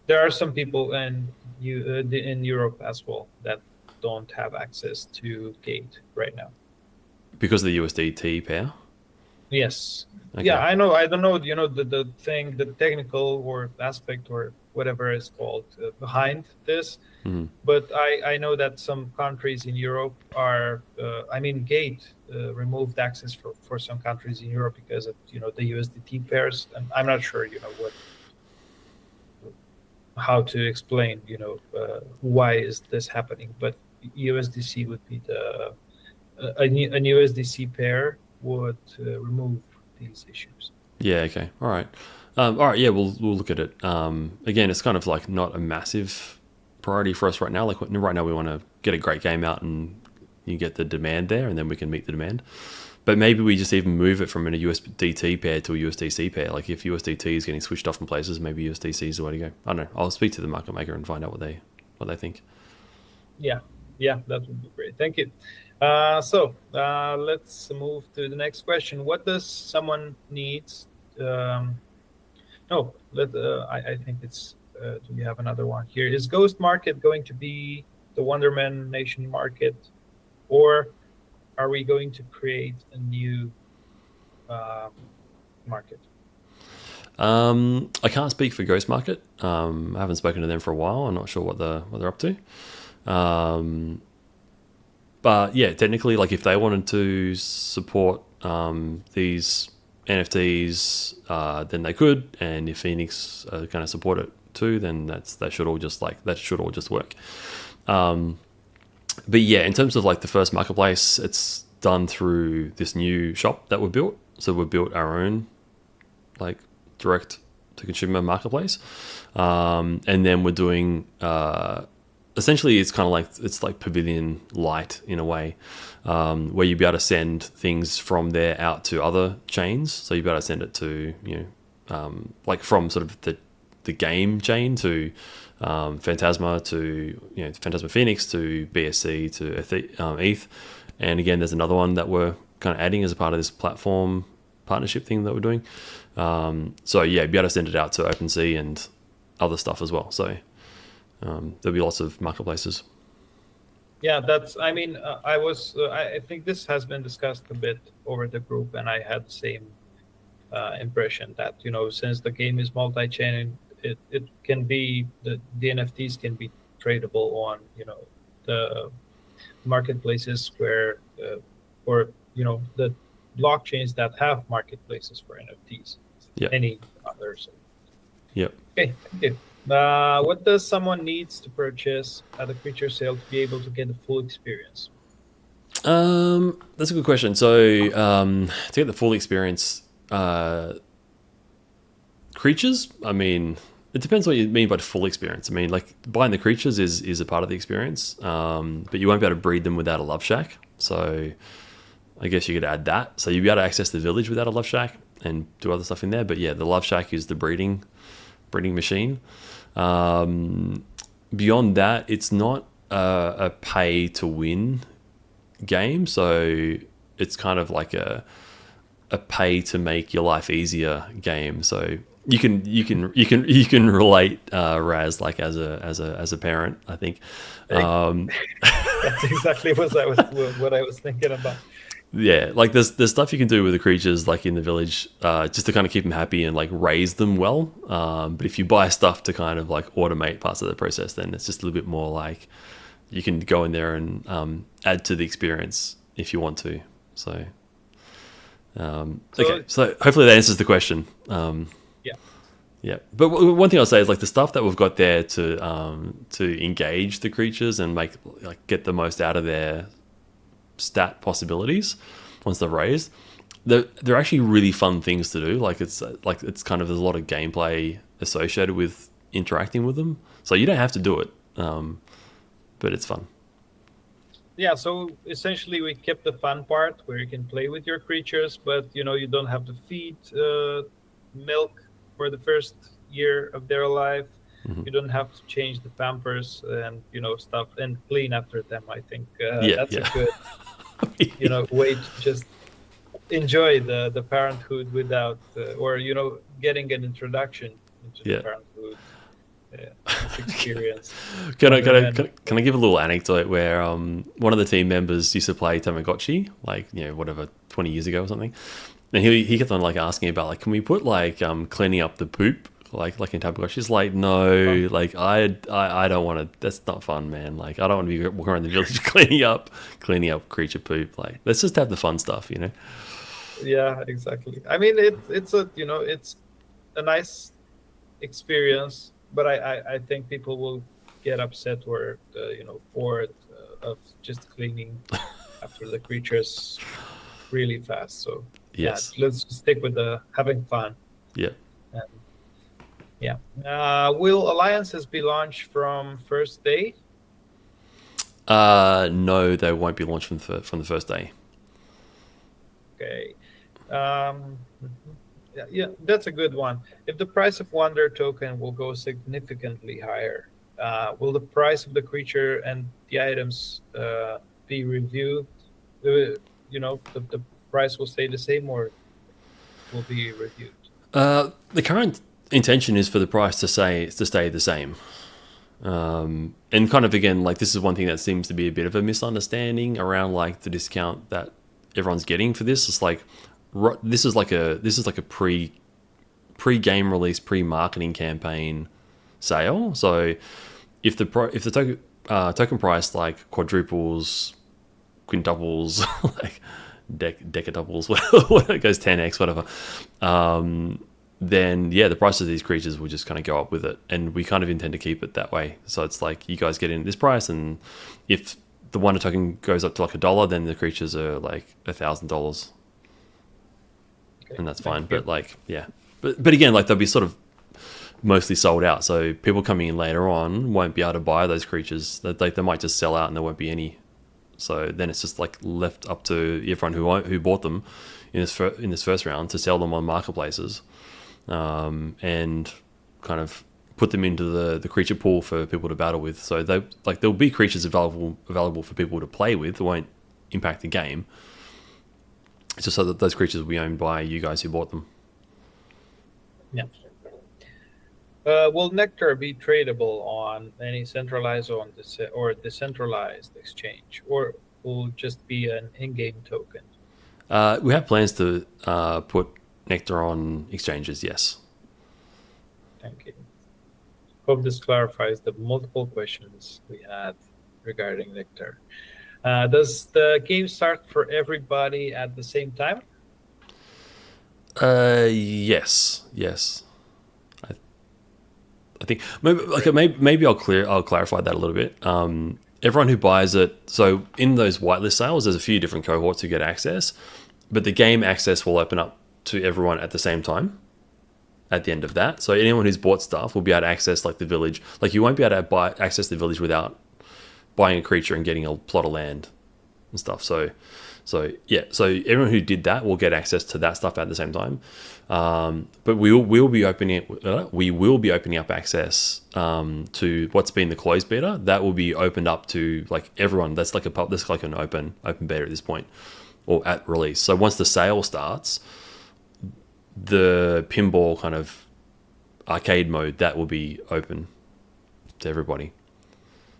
there are some people in Europe as well that don't have access to Gate right now because of the USDT pair. Yes. Okay. Yeah, I know. I don't know. The thing, the technical or aspect or whatever it's called behind this. Mm-hmm. But I know that some countries in Europe are, Gate removed access for some countries in Europe because of the USDT pairs, and I'm not sure how to explain why is this happening. But USDC would be an USDC pair would remove these issues. Yeah. Okay. All right. Yeah. We'll look at it. Again, it's kind of like not a massive priority for us right now. Like right now we want to get a great game out and you get the demand there and then we can meet the demand. But maybe we just even move it from a USDT pair to a USDC pair. Like if USDT is getting switched off in places, maybe USDC is the way to go. I don't know. I'll speak to the market maker and find out what they think. Yeah, that would be great. Thank you. So let's move to the next question. What does someone need? I think it's. Do we have another one here? Is Ghost Market going to be the Wonderman Nation market, or are we going to create a new market? I can't speak for Ghost Market. I haven't spoken to them for a while. I'm not sure what they're up to. But yeah, technically, like if they wanted to support these NFTs, then they could. And if Phoenix are going to support it too, then that should all just work. But yeah, in terms of like the first marketplace, it's done through this new shop that we built. So we built our own like direct to consumer marketplace, and then we're doing essentially it's kind of like it's like Pavilion Light in a way, where you'd be able to send things from there out to other chains. So you'd be able to send it to like from sort of the game chain to Phantasma to Phantasma Phoenix to BSC to ETH, and again there's another one that we're kind of adding as a part of this platform partnership thing that we're doing. So yeah, be able to send it out to OpenSea and other stuff as well. So there'll be lots of marketplaces. Yeah, that's. I mean, I think this has been discussed a bit over the group, and I had the same impression that since the game is multi-chain, it can be the NFTs can be tradable on the marketplaces where or the blockchains that have marketplaces for NFTs. Yeah. Any others. Yep. Okay, thank you. What does someone needs to purchase at a creature sale to be able to get the full experience? That's a good question. So to get the full experience, creatures, I mean, it depends what you mean by full experience. I mean, like buying the creatures is a part of the experience, but you won't be able to breed them without a love shack. So I guess you could add that. So you'll be able to access the village without a love shack and do other stuff in there. But yeah, the love shack is the breeding machine. Beyond that, it's not a pay to win game. So it's kind of like a pay to make your life easier game. So you can relate, Raz, like as a parent, I think. That's exactly what I was thinking about. Yeah, like there's stuff you can do with the creatures, like in the village, just to kind of keep them happy and like raise them well. But if you buy stuff to kind of like automate parts of the process, then it's just a little bit more like you can go in there and add to the experience if you want to. So, okay, so hopefully that answers the question. Yeah. But one thing I'll say is like the stuff that we've got there to engage the creatures and get the most out of their stat possibilities once they're raised, they're actually really fun things to do. Like it's kind of, there's a lot of gameplay associated with interacting with them, so you don't have to do it, but it's fun. Yeah, so essentially we kept the fun part where you can play with your creatures, but you don't have to feed milk for the first year of their life. Mm-hmm. You don't have to change the pampers and stuff and clean after them. I think that's a good way to just enjoy the parenthood without or getting an introduction into the parenthood experience. Can I give a little anecdote where one of the team members used to play Tamagotchi, like 20 years ago or something, and he kept on like asking about like, can we put like cleaning up the poop like in Tamagotchi? It's like, no, like I don't want to. That's not fun, man. Like I don't want to be walking around the village cleaning up creature poop. Like let's just have the fun stuff, Yeah, exactly. I mean, it's a nice experience, but I think people will get upset or bored of just cleaning after the creatures really fast. So yes, let's stick with the having fun. Yeah. Will alliances be launched from first day? No, they won't be launched from the first day. Okay. Yeah, that's a good one. If the price of Wonder token will go significantly higher, will the price of the creature and the items be reviewed? The price will stay the same or will be reviewed? The current intention is for the price to stay the same. And kind of again, like this is one thing that seems to be a bit of a misunderstanding around like the discount that everyone's getting for this. It's like this is like a pre-game release, pre-marketing campaign sale. So if the token price like quadruples, quintuples, like decaduples, whatever, it goes 10x, whatever, then the price of these creatures will just kind of go up with it, and we kind of intend to keep it that way. So it's like you guys get in this price, and if the wonder token goes up to like $1, then the creatures are like $1,000, and that's fine. But like, yeah, but again, like they'll be sort of mostly sold out, so people coming in later on won't be able to buy those creatures. They might just sell out and there won't be any. So then it's just like left up to everyone who bought them in this first round to sell them on marketplaces, and kind of put them into the creature pool for people to battle with. So there'll be creatures available for people to play with. It won't impact the game. It's just so that those creatures will be owned by you guys who bought them. Yeah. Will Nectar be tradable on any centralized or decentralized exchange, or will it just be an in-game token? We have plans to put Nectar on exchanges, yes. Thank you. Hope this clarifies the multiple questions we had regarding Nectar. Does the game start for everybody at the same time? Yes. I think maybe I'll clarify that a little bit. Everyone who buys it, so in those whitelist sales, there's a few different cohorts who get access, but the game access will open up to everyone at the same time at the end of that. So anyone who's bought stuff will be able to access like the village. Like you won't be able to access the village without buying a creature and getting a plot of land and stuff. So everyone who did that will get access to that stuff at the same time. But we will be opening up access to what's been the closed beta. That will be opened up to like everyone. That's like an open beta at this point, or at release. So once the sale starts, the pinball kind of arcade mode, that will be open to everybody.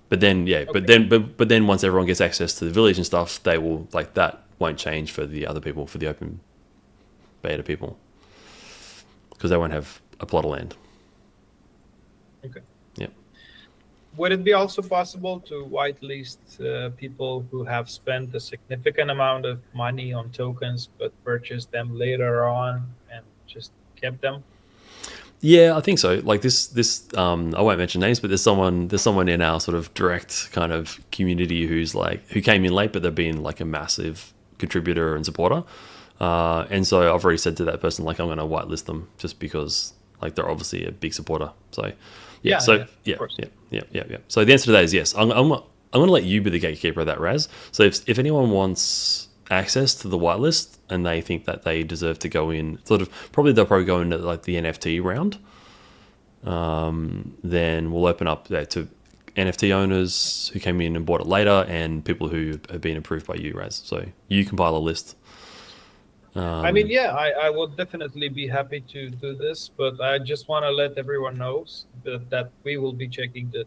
But then, but then once everyone gets access to the village and stuff, they will like that won't change for the other people, for the open beta people, because they won't have a plot of land. Okay. Yeah. Would it be also possible to whitelist people who have spent a significant amount of money on tokens but purchased them later on and just kept them? Yeah, I think so. Like this I won't mention names, but there's someone in our sort of direct kind of community who came in late, but they've been like a massive contributor and supporter. And so I've already said to that person, like, I'm going to whitelist them just because like they're obviously a big supporter. So yeah. So the answer to that is yes. I'm going to let you be the gatekeeper of that, Raz. So if anyone wants access to the whitelist and they think that they deserve to go in, they'll probably go into like the NFT round, then we'll open up that to NFT owners who came in and bought it later and people who have been approved by you, Raz. So you compile a list. I mean, yeah, I will definitely be happy to do this, but I just want to let everyone know that we will be checking the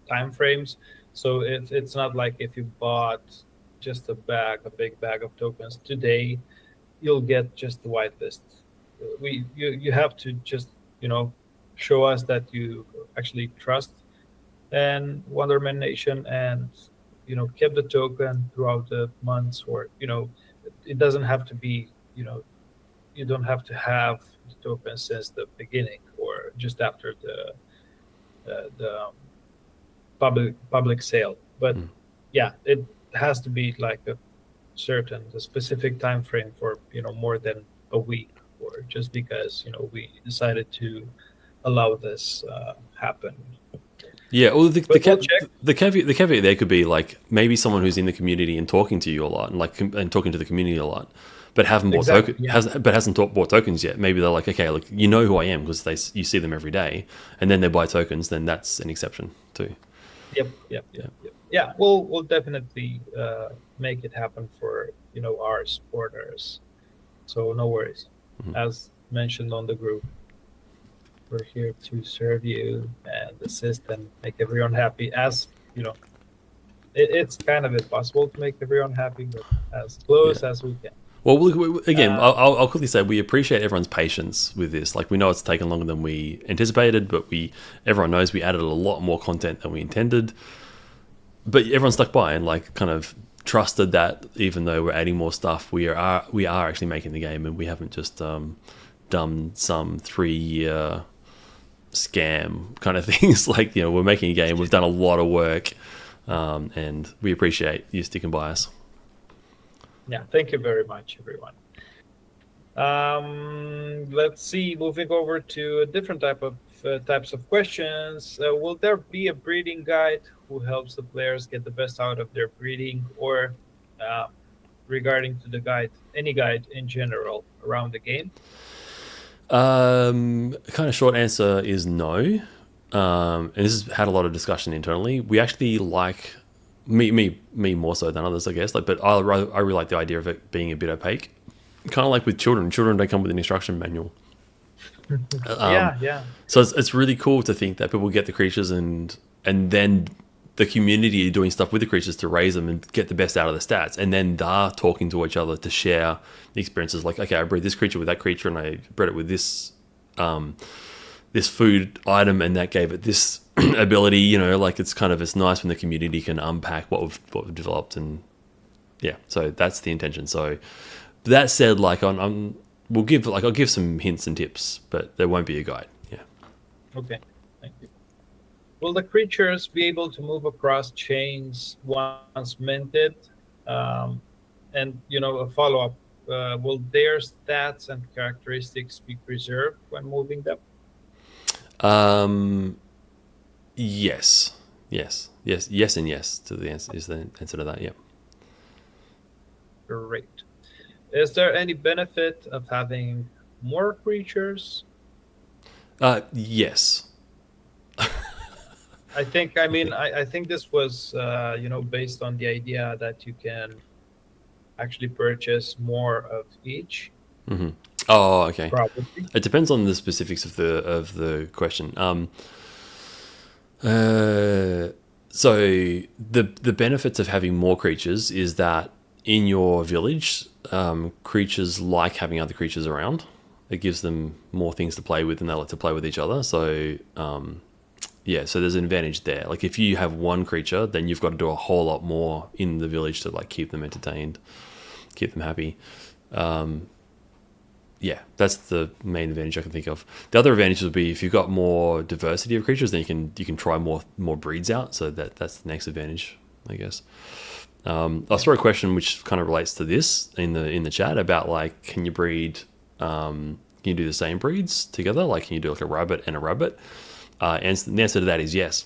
time frames. So it's not like if you bought just a big bag of tokens today, you'll get just the whitelist. You have to just show us that you actually trust and Wonderman Nation and kept the token throughout the months, or it doesn't have to be you don't have to have the token since the beginning or just after the public sale, but yeah, it has to be like a specific time frame for more than a week, or just because we decided to allow this happen. Yeah, well, the caveat there could be like maybe someone who's in the community and talking to you a lot and talking to the community a lot, but haven't bought hasn't bought tokens yet. Maybe they're like, okay, look, you know who I am because you see them every day, and then they buy tokens. Then that's an exception too. Yep. Yeah, we'll definitely make it happen for our supporters. So no worries. Mm-hmm. As mentioned on the group, we're here to serve you and assist and make everyone happy. As it's kind of impossible to make everyone happy, but as close as we can. Well, again, I'll quickly say we appreciate everyone's patience with this. Like, we know it's taken longer than we anticipated, but everyone knows we added a lot more content than we intended. But everyone stuck by and like kind of trusted that even though we're adding more stuff, we are actually making the game, and we haven't just done some 3-year scam kind of things. Like, we're making a game. We've done a lot of work. And we appreciate you sticking by us. Yeah, thank you very much, everyone. Let's see. Moving over to a different types of questions. Will there be a breeding guide who helps the players get the best out of their breeding, or regarding to the guide, any guide in general around the game? Kind of short answer is no. And this has had a lot of discussion internally. We actually like me more so than others, I guess. But I really like the idea of it being a bit opaque. Kind of like with children. Children don't come with an instruction manual. Yeah. So it's really cool to think that people get the creatures and then the community are doing stuff with the creatures to raise them and get the best out of the stats, and then they're talking to each other to share the experiences. Like, okay, I bred this creature with that creature, and I bred it with this this food item, and that gave it this ability. You know, like it's nice when the community can unpack what we've developed, and yeah, so that's the intention. So that said, like I'll give some hints and tips, but there won't be a guide. Yeah. Okay, thank you. Will the creatures be able to move across chains once minted? And a follow-up: will their stats and characteristics be preserved when moving them? Yes, and yes to the answer is the answer to that. Yeah. Great. Is there any benefit of having more creatures? Yes. I think. I think this was, based on the idea that you can actually purchase more of each. Mm-hmm. Oh, okay. Probably. It depends on the specifics of the question. So the benefits of having more creatures is that in your village, creatures like having other creatures around. It gives them more things to play with, and they like to play with each other. So so there's an advantage there. Like if you have one creature, then you've got to do a whole lot more in the village to like keep them entertained, keep them happy. That's the main advantage I can think of. The other advantage would be if you've got more diversity of creatures, then you can try more breeds out. So that's the next advantage, I guess. I saw a question which kind of relates to this in the chat about like, can you breed? Can you do the same breeds together? Like, can you do like a rabbit and a rabbit? And the answer to that is yes.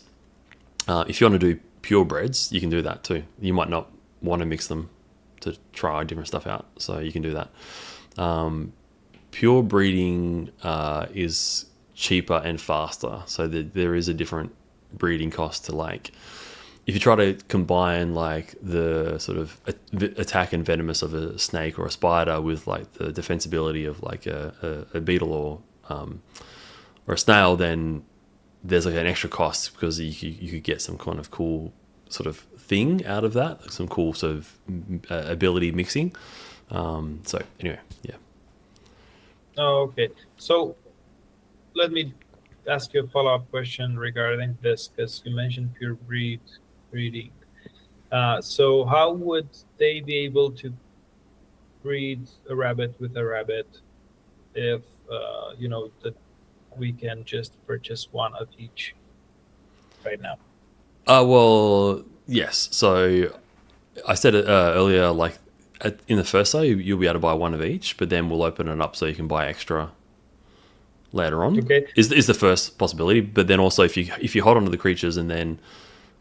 If you want to do purebreds, you can do that too. You might not want to mix them to try different stuff out, so you can do that. Pure breeding is cheaper and faster, so there is a different breeding cost to like. If you try to combine like the sort of attack and venomous of a snake or a spider with like the defensibility of like a beetle or a snail, then there's like an extra cost because you could get some kind of cool sort of thing out of that, like some cool sort of ability mixing. So anyway, yeah. Oh, okay. So let me ask you a follow-up question regarding this, because you mentioned pure breeding. So how would they be able to breed a rabbit with a rabbit if that we can just purchase one of each right now? Well, yes. So I said it earlier, like in the first day, you'll be able to buy one of each, but then we'll open it up so you can buy extra later on. Okay. Is the first possibility, but then also if you hold on to the creatures and then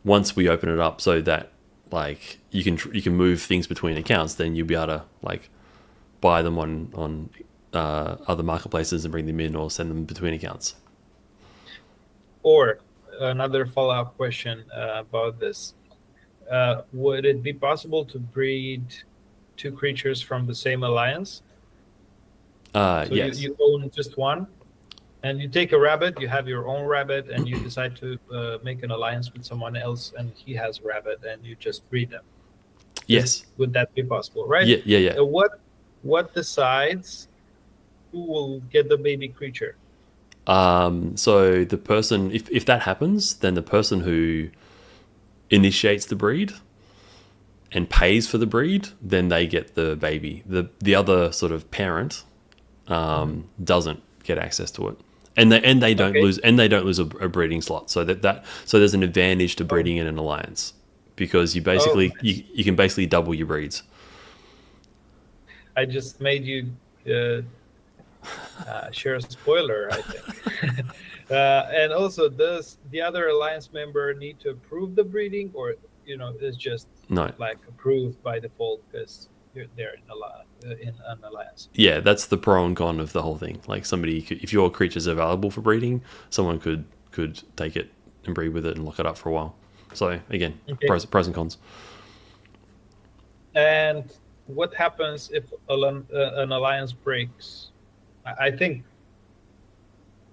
once we open it up so that like you can move things between accounts, then you'll be able to like buy them on other marketplaces and bring them in or send them between accounts. Or another follow-up question about this: would it be possible to breed two creatures from the same alliance? So yes. you own just one, and you take a rabbit, you have your own rabbit, and you decide to make an alliance with someone else, and he has a rabbit, and you just breed them. Yes. Would that be possible, right? Yeah. What decides who will get the baby creature? So the person, if that happens, then the person who initiates the breed and pays for the breed, then they get the baby. The other sort of parent doesn't get access to it, and they don't lose a breeding slot. So so there's an advantage to breeding in an alliance because you basically you can basically double your breeds. I just made you share a spoiler, I think. And also, does the other alliance member need to approve the breeding, or is just No. like approved by default because they're in an alliance? Yeah, that's the pro and con of the whole thing. Like somebody could, if your creature's available for breeding, someone could take it and breed with it and lock it up for a while. So again, Okay. pros and cons. And what happens if an alliance breaks? I think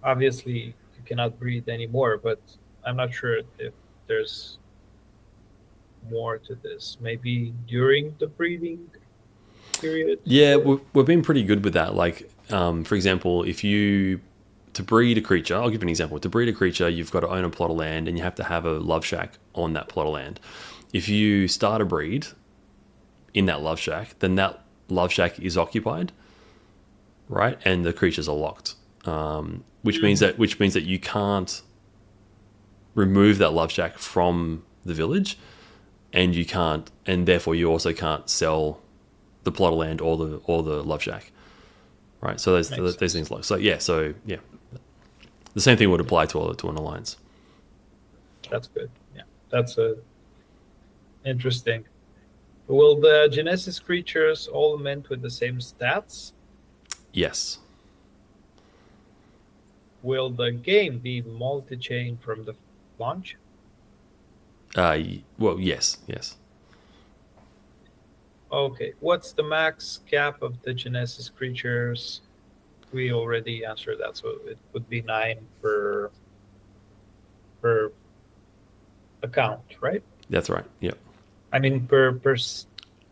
obviously you cannot breed anymore, but I'm not sure if there's more to this. Maybe during the breeding period? Yeah, we've been pretty good with that. Like, for example, to breed a creature, I'll give you an example. To breed a creature, you've got to own a plot of land and you have to have a love shack on that plot of land. If you start a breed in that love shack, then that love shack is occupied, right? And the creatures are locked, which means that you can't remove that love shack from the village, and therefore you also can't sell the plot of land or the love shack, right? So there's things like so the same thing would apply to an alliance. That's good. Yeah, that's interesting. Will the Genesis creatures all mint with the same stats? Yes. Will the game be multi-chain from the launch? Well, yes. Okay. What's the max cap of the Genesis creatures? We already answered that, so it would be 9 per account, right? That's right. Yep. I mean,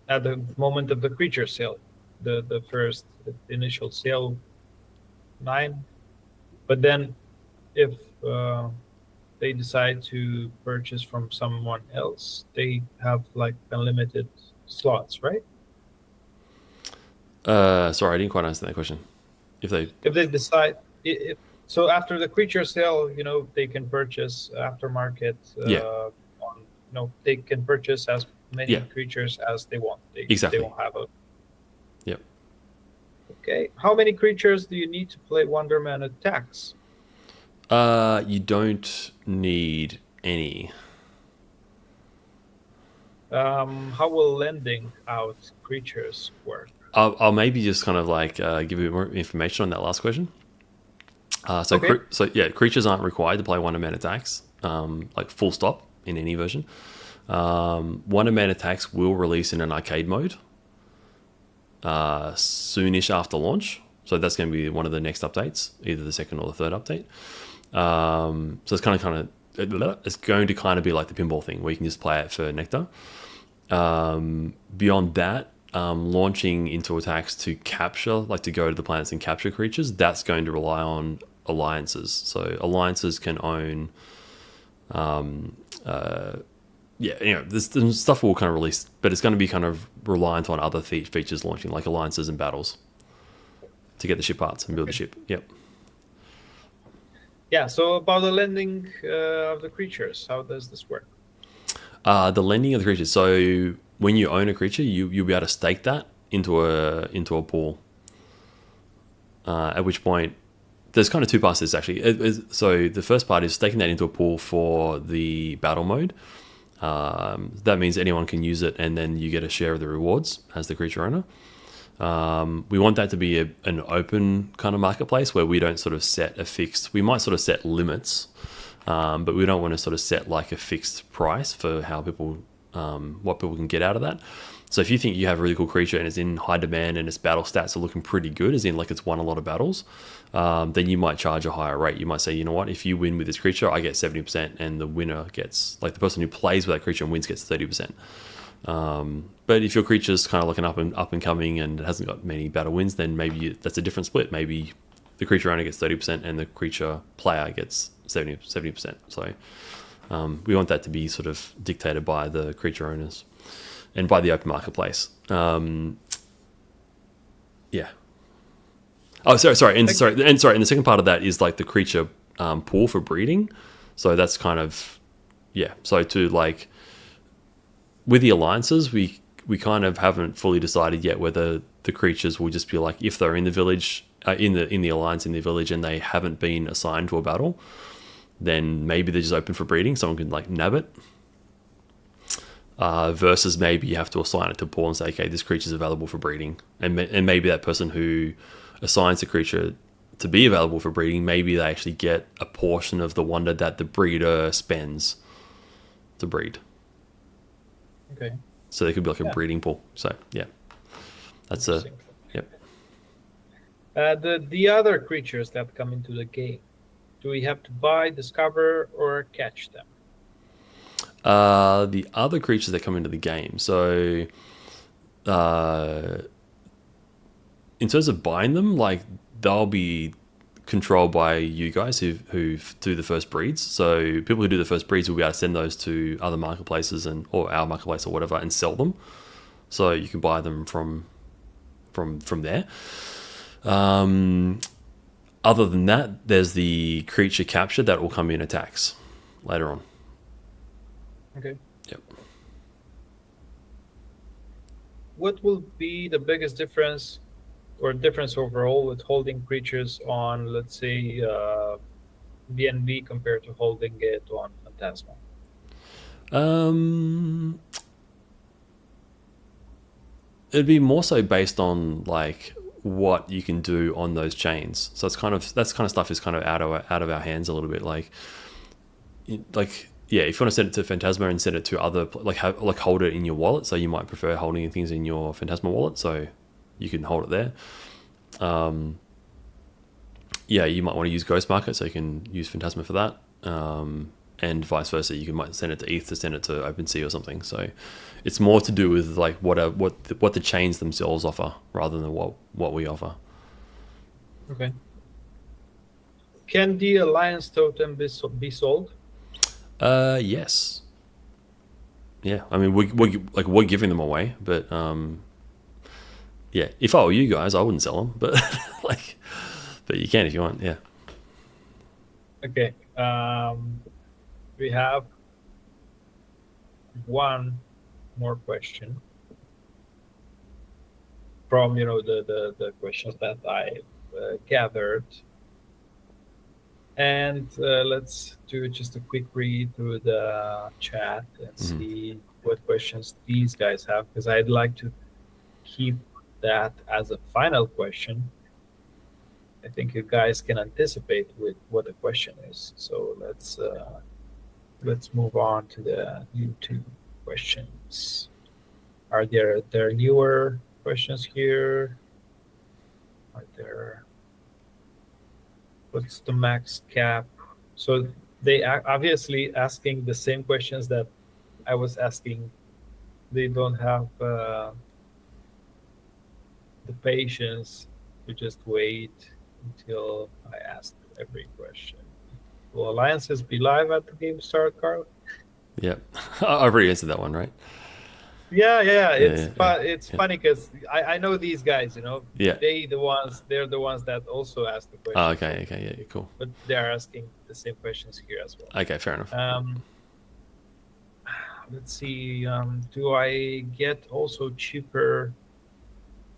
at the moment of the creature sale, the first initial sale, 9. But then, if they decide to purchase from someone else, they have like unlimited slots, right? Sorry, I didn't quite understand that question. If they decide, so after the creature sale, they can purchase aftermarket. They can purchase as many creatures as they want. Exactly. They won't have a. Yep. Okay. How many creatures do you need to play Wonderman attacks? You don't need any. How will lending out creatures work? I'll maybe just kind of like give you more information on that last question. Creatures aren't required to play Wonderman attacks, like full stop in any version. Wonderman attacks will release in an arcade mode soonish after launch. So that's going to be one of the next updates, either the second or the third update. So it's it's going to kind of be like the pinball thing where you can just play it for nectar. Beyond that, launching into attacks to capture, like to go to the planets and capture creatures, that's going to rely on alliances. So alliances can own, this stuff will kind of release, but it's going to be kind of reliant on other features launching, like alliances and battles, to get the ship parts and build the ship. Yep. Yeah. So about the lending of the creatures, how does this work? The lending of the creatures. So when you own a creature, you'll be able to stake that into a pool. At which point, there's kind of two parts to this actually. So the first part is staking that into a pool for the battle mode. That means anyone can use it, and then you get a share of the rewards as the creature owner. We want that to be an open kind of marketplace where we don't sort of set a fixed. We might sort of set limits, but we don't want to sort of set like a fixed price for how people, what people can get out of that. So if you think you have a really cool creature and it's in high demand and its battle stats are looking pretty good, as in like it's won a lot of battles, then you might charge a higher rate. You might say, you know what, if you win with this creature, I get 70%, and the winner gets, like the person who plays with that creature and wins gets 30%. But if your creature's kind of looking up and coming and it hasn't got many battle wins, then maybe that's a different split. Maybe the creature owner gets 30% and the creature player gets 70%. So we want that to be sort of dictated by the creature owners and by the open marketplace. Yeah. Oh, sorry. And the second part of that is like the creature pool for breeding. So that's kind of, yeah. So to like, with the alliances, we kind of haven't fully decided yet whether the creatures will just be like, if they're in the village, in the alliance in the village, and they haven't been assigned to a battle, then maybe they're just open for breeding. Someone can like nab it. Versus maybe you have to assign it to a pool and say, okay, this creature is available for breeding, and maybe that person who assigns the creature to be available for breeding, maybe they actually get a portion of the wonder that the breeder spends to breed. Okay. So they could be like a Yeah. breeding pool. So yeah, that's a Interesting. yep. The other creatures that come into the game, do we have to buy, discover, or catch them? The other creatures that come into the game. So, in terms of buying them, like they'll be controlled by you guys who do the first breeds. So people who do the first breeds will be able to send those to other marketplaces or our marketplace or whatever and sell them. So you can buy them from there. Other than that, there's the creature capture that will come in attacks later on. Okay. Yep. What will be the biggest difference or difference overall with holding creatures on, let's say, BNB compared to holding it on Phantasma? It'd be more so based on like what you can do on those chains. So it's kind of stuff is kind of out of our hands a little bit. Like yeah, if you want to send it to Phantasma and send it to other like hold it in your wallet. So you might prefer holding things in your Phantasma wallet, so you can hold it there. Yeah, you might want to use Ghost Market, so you can use Phantasma for that. And vice versa, you might send it to ETH to send it to OpenSea or something. So it's more to do with like what the chains themselves offer rather than what we offer. Okay. Can the Alliance totem be sold? Yes. Yeah, I mean we're giving them away, but yeah, if I were you guys, I wouldn't sell them, but but you can if you want. Yeah. Okay. We have one more question from the questions that I gathered, and let's do just a quick read through the chat and see what questions these guys have, because I'd like to keep that as a final question. I think you guys can anticipate with what the question is. So let's move on to the YouTube questions. Are there newer questions here? What's the max cap? So they are obviously asking the same questions that I was asking. They don't have the patience to just wait until I ask every question. Will alliances be live at the game start, Carl? Yeah, I've already answered that one, right? Yeah. It's funny because I know these guys. Yeah. They're the ones that also ask the question. Oh, okay, yeah, cool. But they're asking the same questions here as well. Okay, fair enough. Let's see. Do I get also cheaper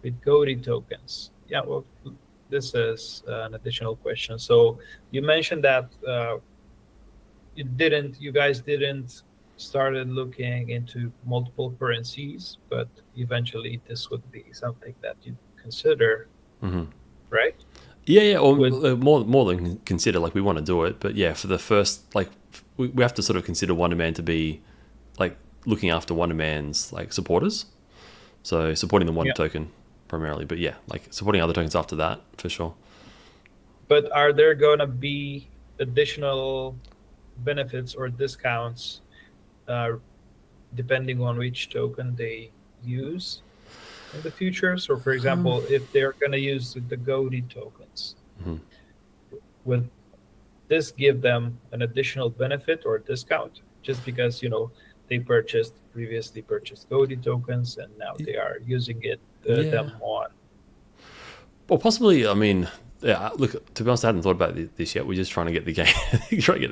with Goaty tokens? Yeah. Well, this is an additional question. So you mentioned that you guys didn't started looking into multiple currencies, but eventually this would be something that you consider, right? Yeah, or more than consider. Like we want to do it, but yeah, for the first, like we have to sort of consider Wonderman to be like looking after Wonderman's like supporters, so supporting the Wonder token primarily. But yeah, like supporting other tokens after that for sure. But are there going to be additional benefits or discounts depending on which token they use in the future? So for example, if they're going to use the Goaty tokens, would this give them an additional benefit or discount just because they previously purchased Goaty tokens and now they are using them on? Well, possibly. I mean, yeah. Look, to be honest, I hadn't thought about this yet. We're just trying to get the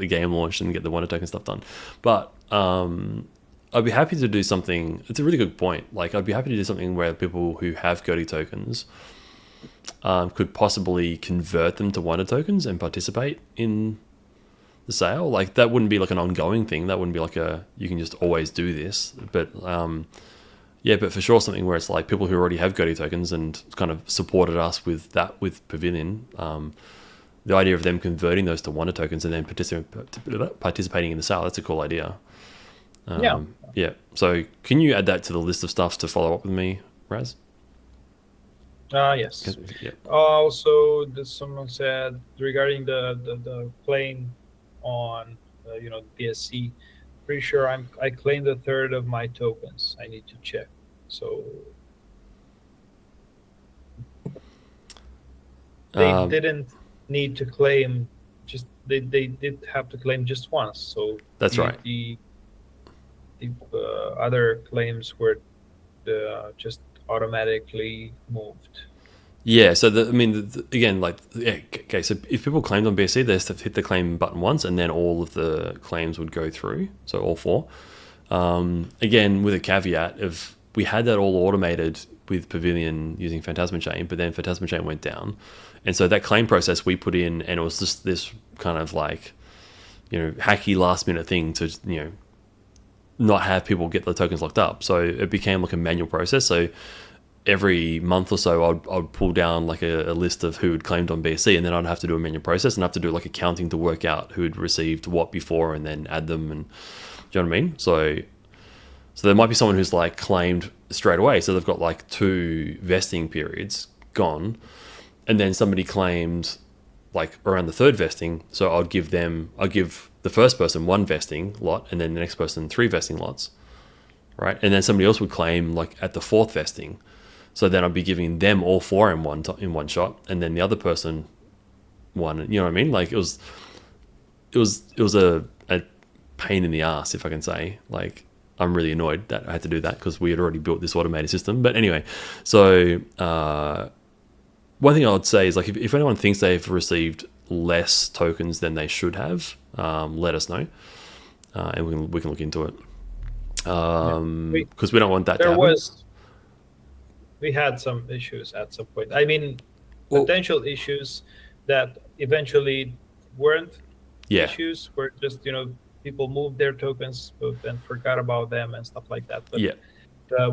game, launched and get the Wonder token stuff done. But I I'd be happy to do something. It's a really good point. Like, I'd be happy to do something where people who have Gertie tokens could possibly convert them to Wonder tokens and participate in the sale. Like, that wouldn't be like an ongoing thing. That wouldn't be like you can just always do this. But yeah, but for sure something where it's like people who already have Gertie tokens and kind of supported us with that with Pavilion. The idea of them converting those to Wonder tokens and then participating in the sale, that's a cool idea. Yeah. So can you add that to the list of stuff to follow up with me, Raz? Yes. Yeah. Also, someone said regarding the claim on BSC, pretty sure I claimed a third of my tokens. I need to check. So they didn't need to claim, just they did have to claim just once. So that's right. The other claims were just automatically moved. Yeah, so again, like, yeah, okay, so if people claimed on BSC, they just have to hit the claim button once, and then all of the claims would go through, so all 4. Again, with a caveat of, we had that all automated with Pavilion using Phantasma Chain, but then Phantasma Chain went down, and so that claim process we put in, and it was just this kind of like, hacky last minute thing to, not have people get the tokens locked up. So it became like a manual process. So every month or so, I'd pull down like a list of who had claimed on BSC, and then I'd have to do a manual process and have to do like accounting to work out who had received what before, and then add them. And do you know what I mean? So there might be someone who's like claimed straight away, so they've got like 2 vesting periods gone, and then somebody claimed like around the 3rd vesting. So I'll give the first person 1 vesting lot, and then the next person 3 vesting lots, right? And then somebody else would claim like at the 4th vesting. So then I'd be giving them all 4 in one shot, and then the other person 1. You know what I mean? Like, it was a pain in the ass, if I can say. Like, I'm really annoyed that I had to do that because we had already built this automated system. But anyway, so one thing I would say is, like, if anyone thinks they've received less tokens than they should have, let us know, and we can look into it, because we don't want that to happen. We had some issues at some point. I mean, potential issues that eventually weren't issues, where just people moved their tokens but then forgot about them and stuff like that. But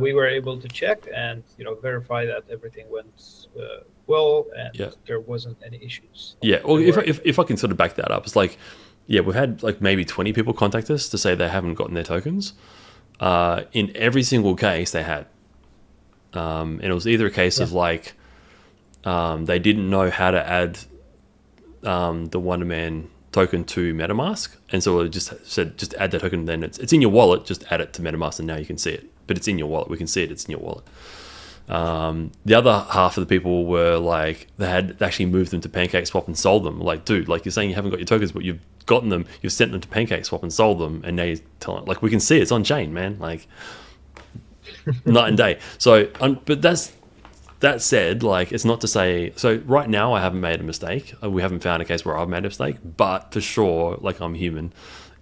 we were able to check and verify that everything went well, and there wasn't any issues. Yeah, well, if I can sort of back that up, it's like, we've had like maybe 20 people contact us to say they haven't gotten their tokens. In every single case they had. And it was either a case of like they didn't know how to add the Wonderman token to MetaMask, and so it just said, just add that token, then it's in your wallet, just add it to MetaMask, and now you can see it. But it's in your wallet. We can see it's in your wallet. The other half of the people were like, they had actually moved them to PancakeSwap and sold them. Like, dude, like, you're saying you haven't got your tokens, but you've gotten them, you've sent them to PancakeSwap and sold them, and now you're telling, like, we can see it's on chain, man. Like, night and day. So, but that said, like, it's not to say, so right now I haven't made a mistake. We haven't found a case where I've made a mistake, but for sure, like, I'm human,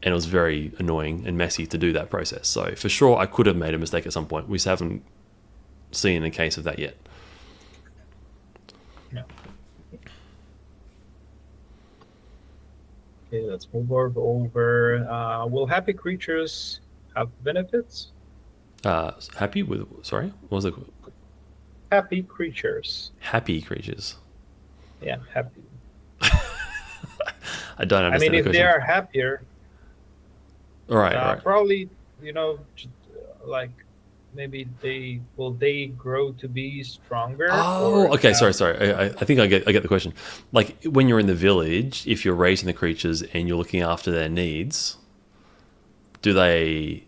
and it was very annoying and messy to do that process. So for sure, I could have made a mistake at some point. We just haven't seen a case of that yet. Yeah. Okay, let's move over. Will happy creatures have benefits? Happy with, sorry, what was it? Happy creatures. Happy creatures. Yeah, happy. I don't understand. I mean, the if question. they are happier, all right. probably, like, maybe they grow to be stronger. Oh, okay. Sorry. I think I get the question. Like, when you're in the village, if you're raising the creatures and you're looking after their needs, do they?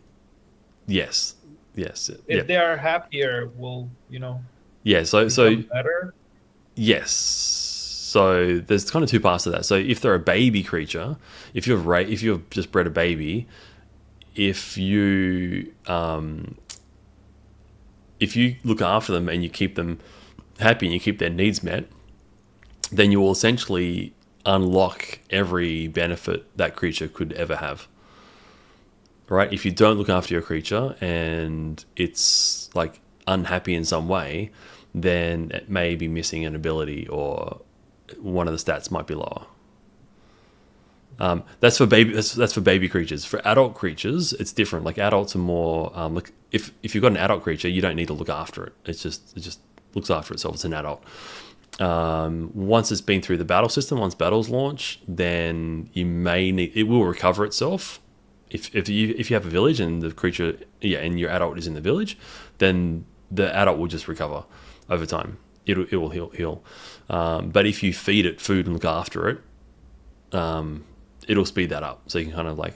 Yes. If they are happier, will Yeah. So better. Yes. So there's kind of 2 parts to that. So if they're a baby creature, if you've just bred a baby, if you look after them and you keep them happy and you keep their needs met, then you will essentially unlock every benefit that creature could ever have. right? If you don't look after your creature and it's like unhappy in some way, then it may be missing an ability or one of the stats might be lower. That's for baby. That's for baby creatures. For adult creatures, it's different. Like adults are more. Like if you've got an adult creature, you don't need to look after it. It just looks after itself. It's an adult. Once it's been through the battle system, once battles launch, then you may need. It will recover itself. If you have a village and the creature, and your adult is in the village, then the adult will just recover over time. It will heal. But if you feed it food and look after it, it'll speed that up. So you can kind of like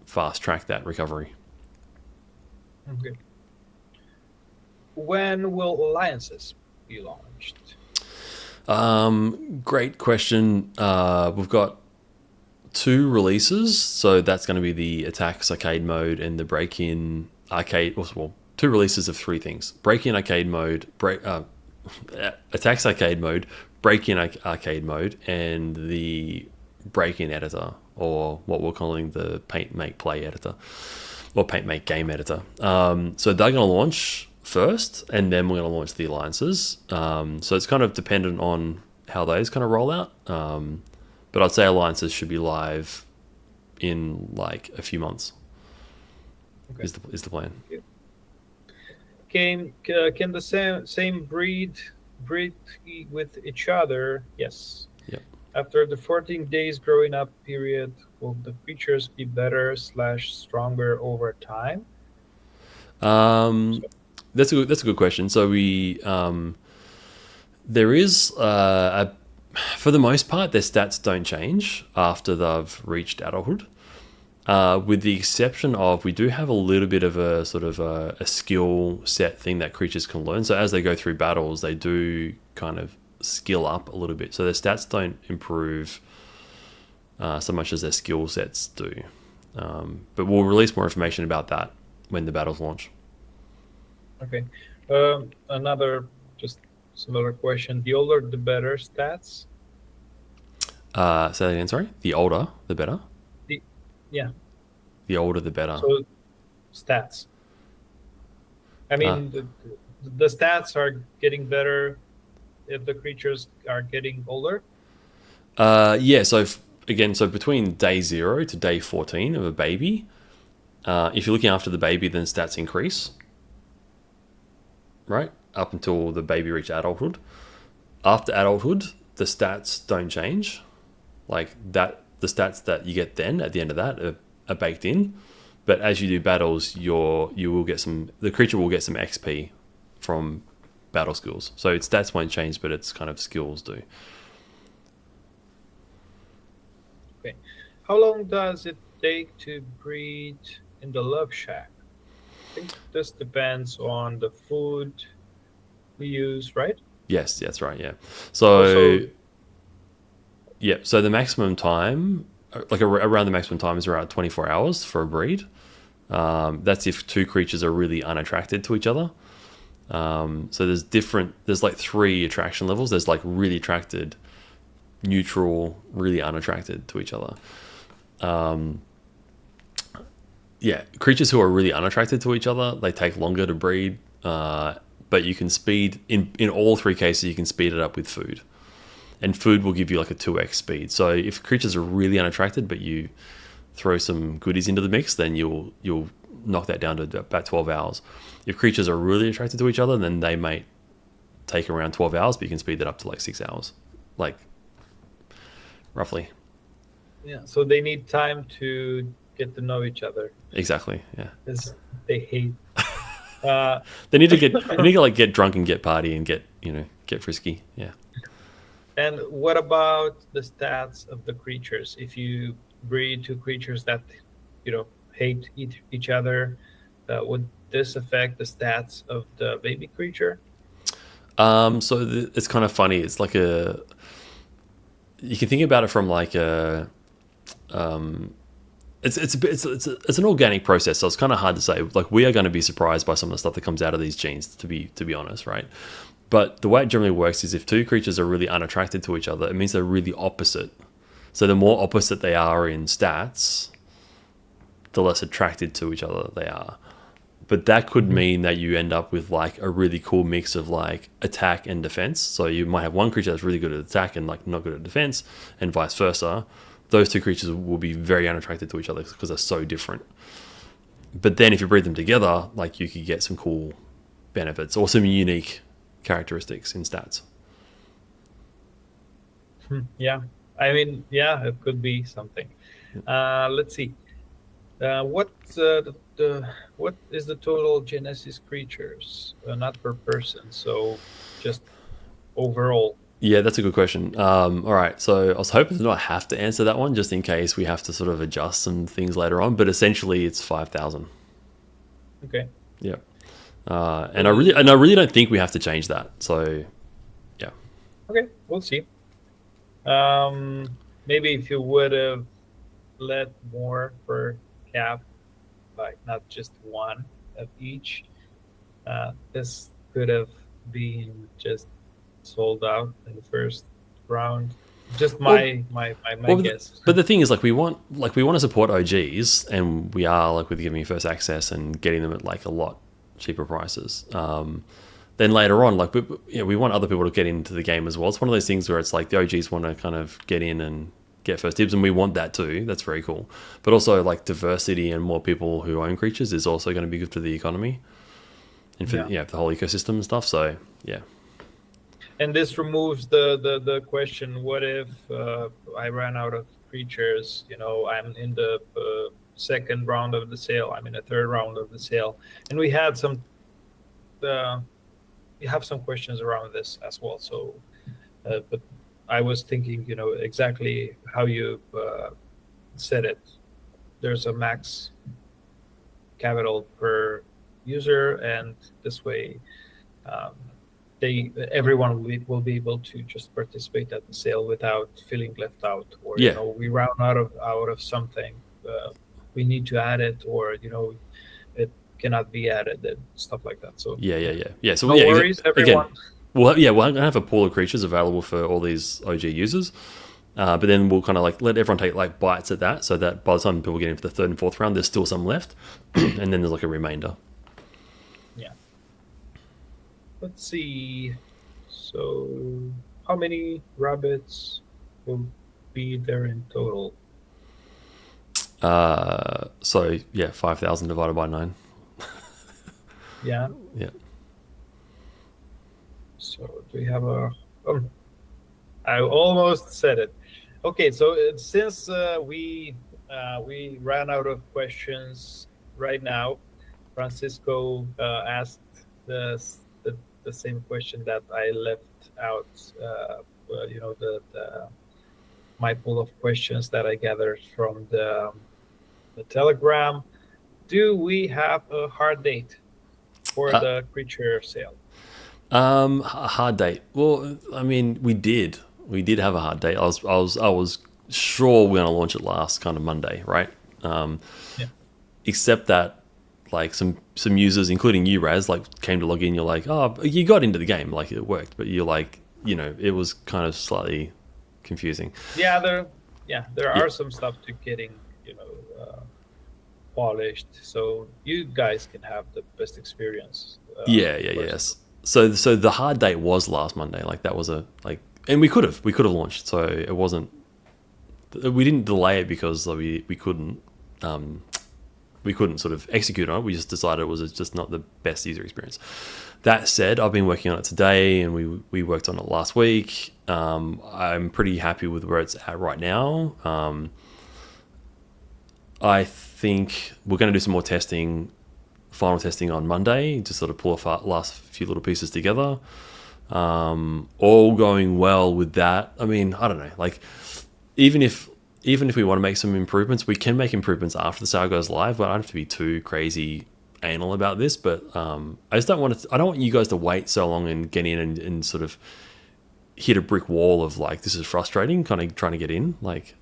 fast track that recovery. Okay. When will alliances be launched? Great question. We've got 2 releases. So that's going to be the Attacks Arcade mode and the Break-In Arcade. Well, 2 releases of 3 things. Break-In Arcade mode, Attacks Arcade mode, Break-In Arcade mode, and the Break-In editor, or what we're calling the Paint Make Play editor, or Paint Make Game editor. So they're going to launch first, and then we're going to launch the alliances. So it's kind of dependent on how those kind of roll out. But I'd say alliances should be live in like a few months. Okay. Is the plan. Can the same breed with each other? Yes. Yep. After the 14 days growing up period, will the creatures be better / stronger over time? That's a good question. So we there is for the most part their stats don't change after they've reached adulthood. With the exception of, we do have a little bit of a sort of a skill set thing that creatures can learn. So as they go through battles, they do kind of skill up a little bit. So their stats don't improve so much as their skill sets do. But we'll release more information about that when the battles launch. Okay. Another just similar question. The older, the better stats? Say that again, sorry? The older, the better? Yeah. The older, the better. So, stats. I mean, the stats are getting better if the creatures are getting older? Yeah, so so between day 0 to day 14 of a baby, if you're looking after the baby, then stats increase, right? Up until the baby reaches adulthood. After adulthood, the stats don't change. Like that, the stats that you get then at the end of that are baked in. But as you do battles, the creature will get some XP from battle skills. So its stats won't change, but its kind of skills do. Okay. How long does it take to breed in the Love Shack? I think this depends on the food we use, right? Yes, that's right, yeah. So, so the maximum time, like around the maximum time, is around 24 hours for a breed. That's if 2 creatures are really unattracted to each other. So there's like 3 attraction levels. There's like really attracted, neutral, really unattracted to each other. Creatures who are really unattracted to each other, they take longer to breed, but you can speed, in all 3 cases, you can speed it up with food. And food will give you like a 2x speed. So if creatures are really unattracted, but you throw some goodies into the mix, then you'll knock that down to about 12 hours. If creatures are really attracted to each other, then they may take around 12 hours, but you can speed that up to like 6 hours, like roughly. Yeah, so they need time to get to know each other. Exactly, yeah. Because they hate. They need to get drunk and get party and get frisky, yeah. And what about the stats of the creatures? If you breed 2 creatures that, hate each other, would this affect the stats of the baby creature? It's kind of funny. It's like you can think about it from like it's an organic process. So it's kind of hard to say. Like, we are going to be surprised by some of the stuff that comes out of these genes, to be honest, right? But the way it generally works is if 2 creatures are really unattracted to each other, it means they're really opposite. So the more opposite they are in stats, the less attracted to each other they are. But that could mean that you end up with like a really cool mix of like attack and defense. So you might have one creature that's really good at attack and like not good at defense, and vice versa. Those two creatures will be very unattracted to each other because they're so different. But then if you breed them together, like you could get some cool benefits or some unique characteristics in stats. Yeah, I mean, yeah, it could be something. Let's see. What is the total Genesis creatures? Not per person, so just overall. Yeah, that's a good question. All right, so I was hoping to not have to answer that one, just in case we have to sort of adjust some things later on. But essentially, it's 5,000. Okay. Yeah, and I really don't think we have to change that. So, yeah. Okay, we'll see. Maybe if you would have let more per cap, like not just one of each, this could have been just sold out in the first round. Just my guess. But the thing is, like we want to support OGs, and we are like with giving first access and getting them at like a lot cheaper prices. Then later on, like we want other people to get into the game as well. It's one of those things where it's like the OGs want to kind of get in and get first dibs, and we want that too. That's very cool. But also like diversity and more people who own creatures is also going to be good for the economy and for the whole ecosystem and stuff. So yeah. And this removes the question: what if I ran out of creatures? You know, I'm in the second round of the sale. I'm in the third round of the sale, and we had some. We have some questions around this as well. So, but I was thinking, you know, exactly how you said it. There's a max capital per user, and this way, everyone will be able to just participate at the sale without feeling left out, or you know, we run out of something, we need to add it, or you know, it cannot be added and stuff like that. So yeah. So no worries, everyone. Again, we're gonna have a pool of creatures available for all these OG users, but then we'll kind of like let everyone take like bites at that, so that by the time people get into the third and fourth round, there's still some left, and then there's like a remainder. Yeah. Let's see. So, how many rabbits will be there in total? So yeah, 5,000 divided by 9. Yeah. Yeah. So do we have a? I almost said it. Okay, so since we ran out of questions right now, Francisco asked the same question that I left out. You know, my pool of questions that I gathered from the Telegram. Do we have a hard date for the creature sale? A hard date. Well, I mean, we did have a hard date. I was sure we we're gonna launch it last kind of Monday, right? Except that like some users, including you, Raz, like came to log in. You're like, oh, you got into the game, like it worked, but you're like, you know, it was kind of slightly confusing. Yeah, there are some stuff to getting, you know, polished, so you guys can have the best experience. Yes. So the hard date was last Monday. Like that was and we could have launched. So it wasn't. We didn't delay it because we couldn't sort of execute on it. We just decided it was just not the best user experience. That said, I've been working on it today, and we worked on it last week. I'm pretty happy with where it's at right now. I think we're going to do some more final testing on Monday, to sort of pull the last few little pieces together. All going well with that. I mean, I don't know, like even if we want to make some improvements, we can make improvements after the sale goes live, but I don't have to be too crazy anal about this. But I just don't want you guys to wait so long and get in and sort of hit a brick wall of like, this is frustrating, kind of trying to get in, like,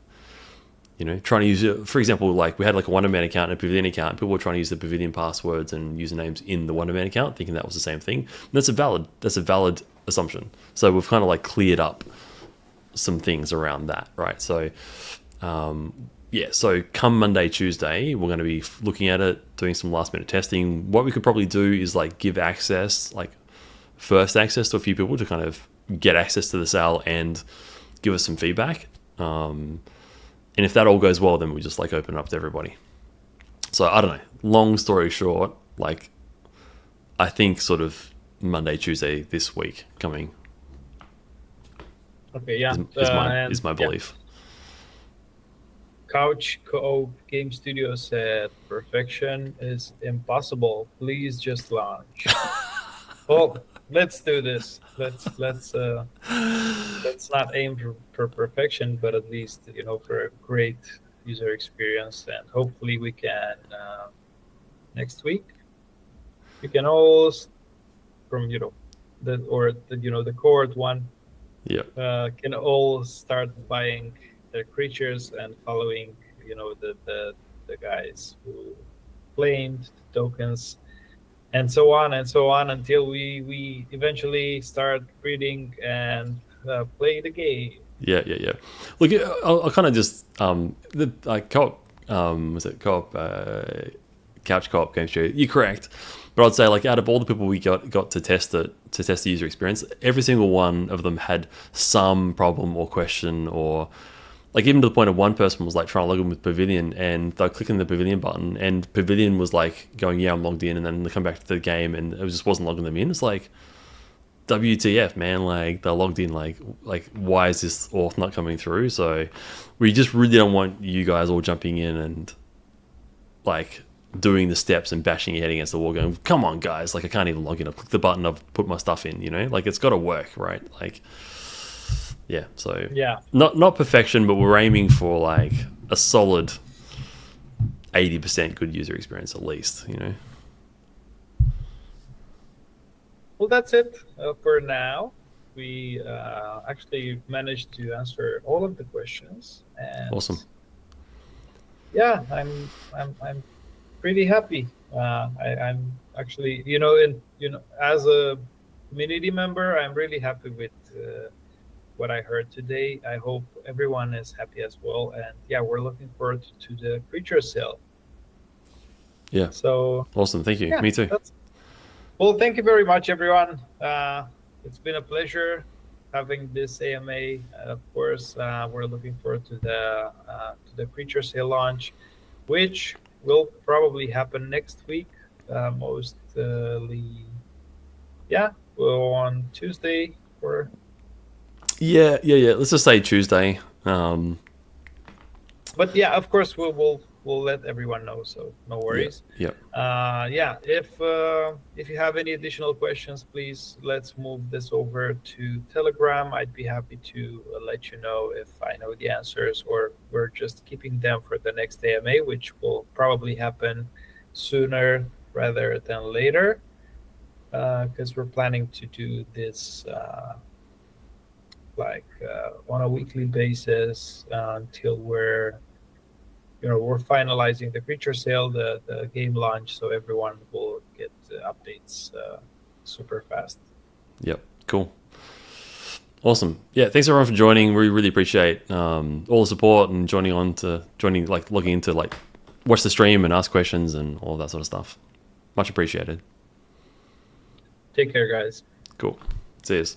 you know, trying to use it. For example, like we had like a Wonderman account and a Pavilion account. People were trying to use the Pavilion passwords and usernames in the Wonderman account, thinking that was the same thing. And that's a valid assumption. So we've kind of like cleared up some things around that, right? So Yeah, so come Monday, Tuesday, we're going to be looking at it, doing some last minute testing. What we could probably do is like give access, like first access to a few people to kind of get access to the sale and give us some feedback. And if that all goes well, then we just like open it up to everybody. So I don't know. Long story short, like I think sort of Monday, Tuesday this week coming Okay, yeah. is my Yeah. belief. Couch Co Game Studio said perfection is impossible. Please just launch. Well, let's do this. Let's not aim for perfection, but at least for a great user experience. And hopefully we can next week. You can all from the cohort one Yeah. can all start buying their creatures and following the guys who claimed the tokens and so on until we eventually start breeding and play the game. Yeah. Look, I'll kind of just the co-op was it co-op couch co-op game show. You're correct, but I'd say like out of all the people we got to test the user experience, every single one of them had some problem or question or like even to the point of one person was like trying to log in with Pavilion and they're clicking the Pavilion button and Pavilion was like going, yeah, I'm logged in, and then they come back to the game and it just wasn't logging them in. It's like, WTF, man, like they're logged in, like why is this auth not coming through? So we just really don't want you guys all jumping in and like doing the steps and bashing your head against the wall going, come on guys, like I can't even log in, I've clicked the button, I've put my stuff in, like it's got to work, right? Like yeah, so Yeah. not perfection, but we're aiming for like a solid 80% good user experience at least. Well, that's it for now. We actually managed to answer all of the questions, and Awesome. yeah, I'm pretty happy. I'm actually, as a community member, I'm really happy with what I heard today. I hope everyone is happy as well. And yeah, we're looking forward to the creature sale. Yeah. So awesome. Thank you. yeah, Me too. Well, thank you very much, everyone. It's been a pleasure having this AMA. Of course, we're looking forward to the creature sale launch, which will probably happen next week, mostly. Yeah, well, on Tuesday or. Yeah. Let's just say Tuesday. But yeah, of course, we'll let everyone know. So no worries. Yeah. Yeah. If you have any additional questions, please let's move this over to Telegram. I'd be happy to let you know if I know the answers, or we're just keeping them for the next AMA, which will probably happen sooner rather than later, because we're planning to do this on a weekly basis until we're finalizing the creature sale, the game launch, so everyone will get updates super fast. Yep. Cool. Awesome. Yeah. Thanks everyone for joining. We really appreciate all the support and logging into watch the stream and ask questions and all that sort of stuff. Much appreciated. Take care, guys. Cool. See yous.